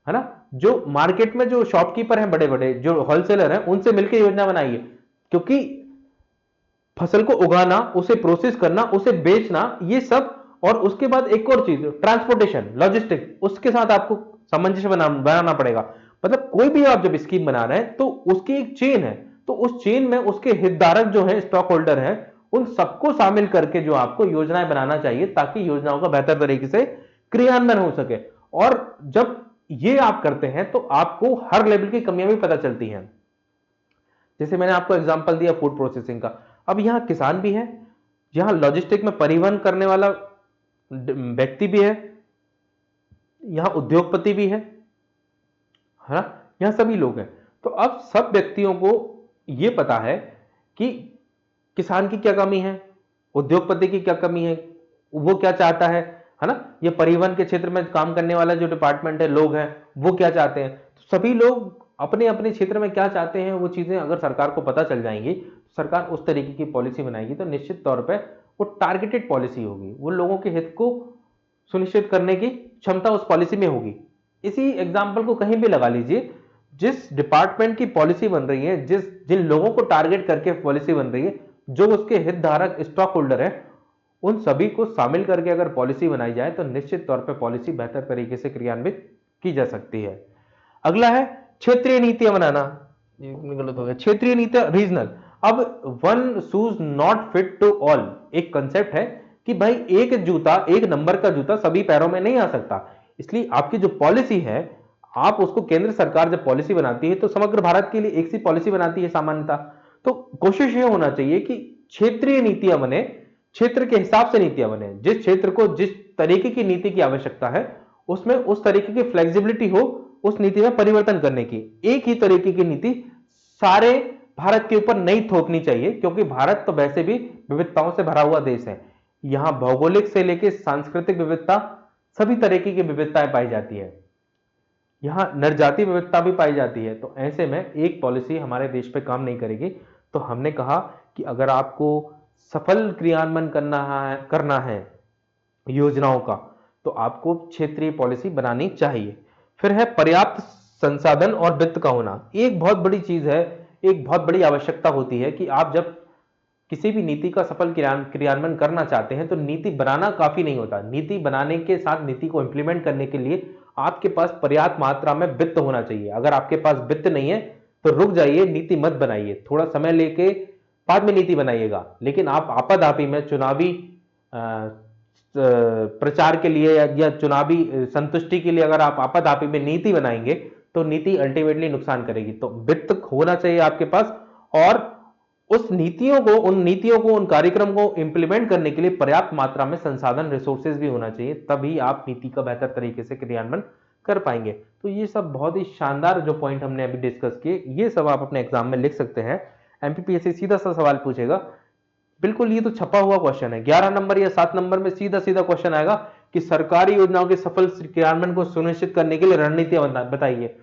है ना। जो मार्केट में जो शॉपकीपर हैं, बड़े बड़े जो होलसेलर हैं, उनसे मिलकर योजना बनाइए, क्योंकि फसल को उगाना, उसे प्रोसेस करना, उसे बेचना, ये सब, और उसके बाद एक और चीज ट्रांसपोर्टेशन, लॉजिस्टिक, उसके साथ आपको सामंजस्य बनाना पड़ेगा। मतलब कोई भी आप जब स्कीम बना रहे हैं तो उसकी एक चेन है, तो उस चेन में उसके हितधारक जो है, स्टॉक होल्डर है, उन सबको शामिल करके जो आपको योजनाएं बनाना चाहिए ताकि योजनाओं का बेहतर तरीके से क्रियान्वयन हो सके। और जब ये आप करते हैं तो आपको हर लेवल की कमियां भी पता चलती हैं। जैसे मैंने आपको एग्जांपल दिया फूड प्रोसेसिंग का, अब यहां किसान भी है, यहां लॉजिस्टिक में परिवहन करने वाला व्यक्ति भी है, यहां उद्योगपति भी है ना, यहां सभी लोग हैं। तो अब सब व्यक्तियों को यह पता है कि किसान की क्या कमी है, उद्योगपति की क्या कमी है, वो क्या चाहता है ना, ये परिवहन के क्षेत्र में काम करने वाला जो डिपार्टमेंट है, लोग हैं, वो क्या चाहते हैं। तो सभी लोग अपने अपने क्षेत्र में क्या चाहते हैं, वो चीजें अगर सरकार को पता चल जाएंगी, सरकार उस तरीके की पॉलिसी बनाएगी, तो निश्चित तौर पर वो टारगेटेड पॉलिसी होगी, वो लोगों के हित को सुनिश्चित करने की क्षमता उस पॉलिसी में होगी। इसी एग्जाम्पल को कहीं भी लगा लीजिए, जिस डिपार्टमेंट की पॉलिसी बन रही है, जिन लोगों को टारगेट करके पॉलिसी बन रही है, जो उसके हितधारक स्टॉक होल्डर है, उन सभी को शामिल करके अगर पॉलिसी बनाई जाए तो निश्चित तौर पर पॉलिसी बेहतर तरीके से क्रियान्वित की जा सकती है। अगला है क्षेत्रीय नीतियां बनाना। गलत हो गया, क्षेत्रीय नीतियां, रीजनल। अब one shoes not fit to all, एक कंसेप्ट है कि भाई एक जूता, एक नंबर का जूता सभी पैरों में नहीं आ सकता, इसलिए आपकी जो पॉलिसी है, आप उसको, केंद्र सरकार जब पॉलिसी बनाती है तो समग्र भारत के लिए एक सी पॉलिसी बनाती है सामान्यतः। तो कोशिश ये होना चाहिए कि क्षेत्रीय नीतियां बने, क्षेत्र के हिसाब से नीतियां बने, जिस क्षेत्र को जिस तरीके की नीति की आवश्यकता है उसमें उस तरीके की फ्लेक्सिबिलिटी हो उस नीति में परिवर्तन करने की। एक ही तरीके की नीति सारे भारत के ऊपर नहीं थोपनी चाहिए, क्योंकि भारत तो वैसे भी विविधताओं से भरा हुआ देश है, यहां भौगोलिक से लेकर सांस्कृतिक विविधता, सभी तरीके की विविधताएं पाई जाती है, यहां नरजाति विविधता भी पाई जाती है। तो ऐसे में एक पॉलिसी हमारे देश पे काम नहीं करेगी। तो हमने कहा कि अगर आपको सफल क्रियान्वयन करना है योजनाओं का, तो आपको क्षेत्रीय पॉलिसी बनानी चाहिए। फिर है पर्याप्त संसाधन और वित्त का होना। एक बहुत बड़ी चीज है, एक बहुत बड़ी आवश्यकता होती है कि आप जब किसी भी नीति का सफल क्रियान्वयन करना चाहते हैं तो नीति बनाना काफी नहीं होता, नीति बनाने के साथ नीति को इंप्लीमेंट करने के लिए आपके पास पर्याप्त मात्रा में वित्त होना चाहिए। अगर आपके पास वित्त नहीं है तो रुक जाइए, नीति मत बनाइए, थोड़ा समय लेके बाद में नीति बनाइएगा। लेकिन आप आपाधापी में चुनावी प्रचार के लिए या चुनावी संतुष्टि के लिए अगर आप आपाधापी में नीति बनाएंगे तो नीति अल्टीमेटली नुकसान करेगी। तो वित्त होना चाहिए आपके पास, और उस नीतियों को, उन कार्यक्रम को इंप्लीमेंट करने के लिए पर्याप्त मात्रा में संसाधन, रिसोर्सेज भी होना चाहिए, तभी आप नीति का बेहतर तरीके से क्रियान्वयन कर पाएंगे। तो ये सब बहुत ही शानदार जो पॉइंट हमने अभी डिस्कस किए, ये सब आप अपने एग्जाम में लिख सकते हैं। एमपीपीएससी सीधा सा सवाल पूछेगा, बिल्कुल ये तो छपा हुआ क्वेश्चन है, 11 नंबर या 7 नंबर में सीधा सीधा क्वेश्चन आएगा कि सरकारी योजनाओं के सफल क्रियान्वयन को सुनिश्चित करने के लिए रणनीतियां बताइए।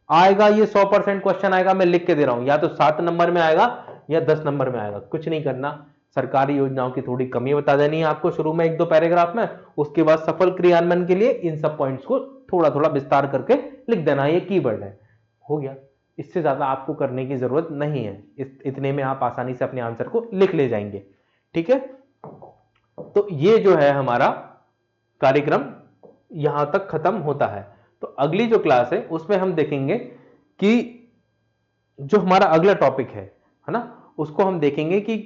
आएगा ये 100% क्वेश्चन आएगा, मैं लिख के दे रहा हूं, या तो 7 नंबर में आएगा या 10 नंबर में आएगा। कुछ नहीं करना, सरकारी योजनाओं की थोड़ी कमी बता देनी है आपको शुरू में 1-2 पैराग्राफ में, उसके बाद सफल क्रियान्वयन के लिए इन सब पॉइंट्स को थोड़ा थोड़ा विस्तार करके लिख देना, ये कीवर्ड है, हो गया। इससे ज्यादा आपको करने की जरूरत नहीं है, इतने में आप आसानी से अपने आंसर को लिख ले जाएंगे। ठीक है, तो ये जो है हमारा कार्यक्रम यहां तक खत्म होता है। तो अगली जो क्लास है उसमें हम देखेंगे कि जो हमारा अगला टॉपिक है ना, उसको हम देखेंगे कि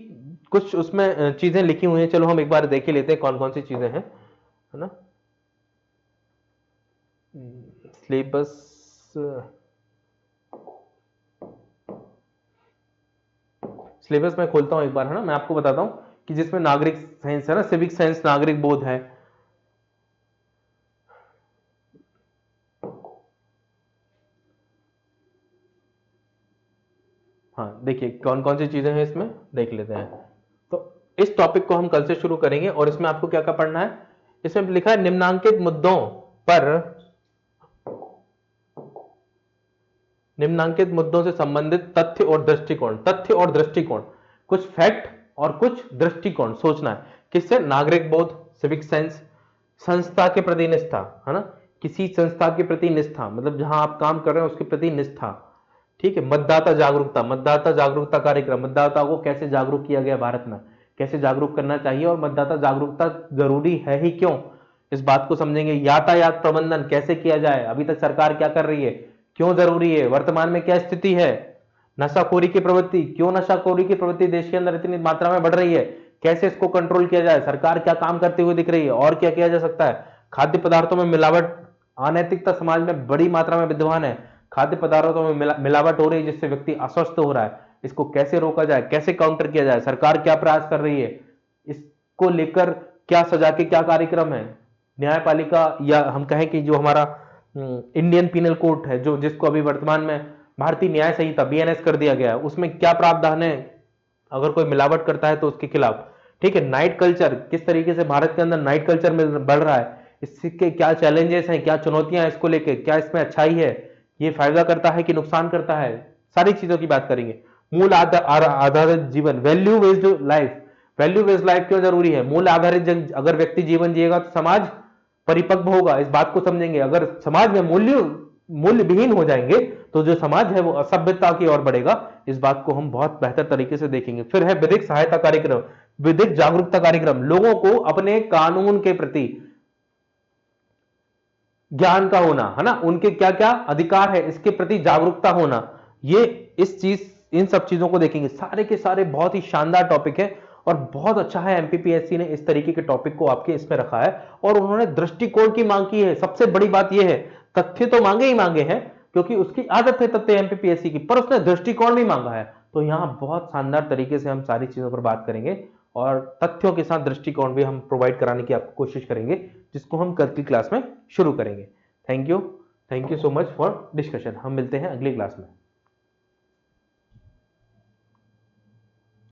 कुछ उसमें चीजें लिखी हुई हैं। चलो हम एक बार देख ही लेते हैं कौन कौन सी चीजें हैं, है ना। सिलेबस, सिलेबस मैं खोलता हूं एक बार, है ना, मैं आपको बताता हूं कि जिसमें नागरिक साइंस है ना, सिविक साइंस, नागरिक बोध है, हाँ देखिए कौन कौन सी चीजें हैं इसमें, देख लेते हैं। तो इस टॉपिक को हम कल से शुरू करेंगे, और इसमें आपको क्या क्या पढ़ना है। इसमें लिखा है निम्नांकित मुद्दों पर, निम्नांकित मुद्दों से संबंधित तथ्य और दृष्टिकोण, तथ्य और दृष्टिकोण, कुछ फैक्ट और कुछ दृष्टिकोण सोचना है। किससे? नागरिक बोध, सिविक साइंस, संस्था के प्रति निष्ठा, है ना, किसी संस्था के प्रति निष्ठा, मतलब जहां आप काम कर रहे हैं उसके प्रति निष्ठा। ठीक है, मतदाता जागरूकता, मतदाता जागरूकता कार्यक्रम, मतदाता को कैसे जागरूक किया गया भारत में, कैसे जागरूक करना चाहिए, और मतदाता जागरूकता जरूरी है ही क्यों, इस बात को समझेंगे। यातायात प्रबंधन कैसे किया जाए, अभी तक सरकार क्या कर रही है, क्यों जरूरी है, वर्तमान में क्या स्थिति है, नशाखोरी की प्रवृत्ति, क्यों नशाखोरी की प्रवृत्ति देश के अंदर इतनी मात्रा में बढ़ रही है, कैसे इसको कंट्रोल किया जाए, सरकार क्या काम करती हुई दिख रही है और क्या किया जा सकता है। खाद्य पदार्थों में मिलावट, अनैतिकता समाज में बड़ी मात्रा में विद्यमान है। खाद्य पदार्थों में मिलावट हो रही है जिससे व्यक्ति अस्वस्थ हो रहा है, इसको कैसे रोका जाए, कैसे काउंटर किया जाए, सरकार क्या प्रयास कर रही है, इसको लेकर क्या सजा के क्या कार्यक्रम है। न्यायपालिका या हम कहें कि जो हमारा इंडियन पिनल कोड है, जो जिसको अभी वर्तमान में भारतीय न्याय संहिता बीएनएस कर दिया गया है, उसमें क्या प्रावधान है अगर कोई मिलावट करता है तो उसके खिलाफ। ठीक है, नाइट कल्चर, किस तरीके से भारत के अंदर नाइट कल्चर में बढ़ रहा है, इसके क्या चैलेंजेस हैं, क्या चुनौतियां हैं इसको लेके, क्या इसमें अच्छाई है, ये फायदा करता है कि नुकसान करता है, सारी चीजों की बात करेंगे। मूल आधारित जीवन, value based life, value based life क्यों जरूरी है। मूल आधारित अगर व्यक्ति जीवन जिएगा तो समाज परिपक्व होगा, इस बात को समझेंगे। अगर समाज में मूल्य विहीन हो जाएंगे तो जो समाज है वो असभ्यता की ओर बढ़ेगा, इस बात को हम बहुत बेहतर तरीके से देखेंगे। फिर है विधिक सहायता कार्यक्रम, विधिक जागरूकता कार्यक्रम, लोगों को अपने कानून के प्रति ज्ञान का होना, है ना, उनके क्या क्या अधिकार है इसके प्रति जागरूकता होना, ये इस चीज इन सब चीजों को देखेंगे। सारे के सारे बहुत ही शानदार टॉपिक है और बहुत अच्छा है एमपीपीएससी ने इस तरीके के टॉपिक को आपके इसमें रखा है और उन्होंने दृष्टिकोण की मांग की है। सबसे बड़ी बात यह है, तथ्य तो मांगे ही मांगे हैं क्योंकि उसकी आदत है तथ्य एमपीपीएससी की, पर उसने दृष्टिकोण भी मांगा है। तो यहां बहुत शानदार तरीके से हम सारी चीजों पर बात करेंगे और तथ्यों के साथ दृष्टिकोण भी हम प्रोवाइड कराने की आपको कोशिश करेंगे, जिसको हम कल की क्लास में शुरू करेंगे। Thank you so much for discussion. हम मिलते हैं अगली क्लास में।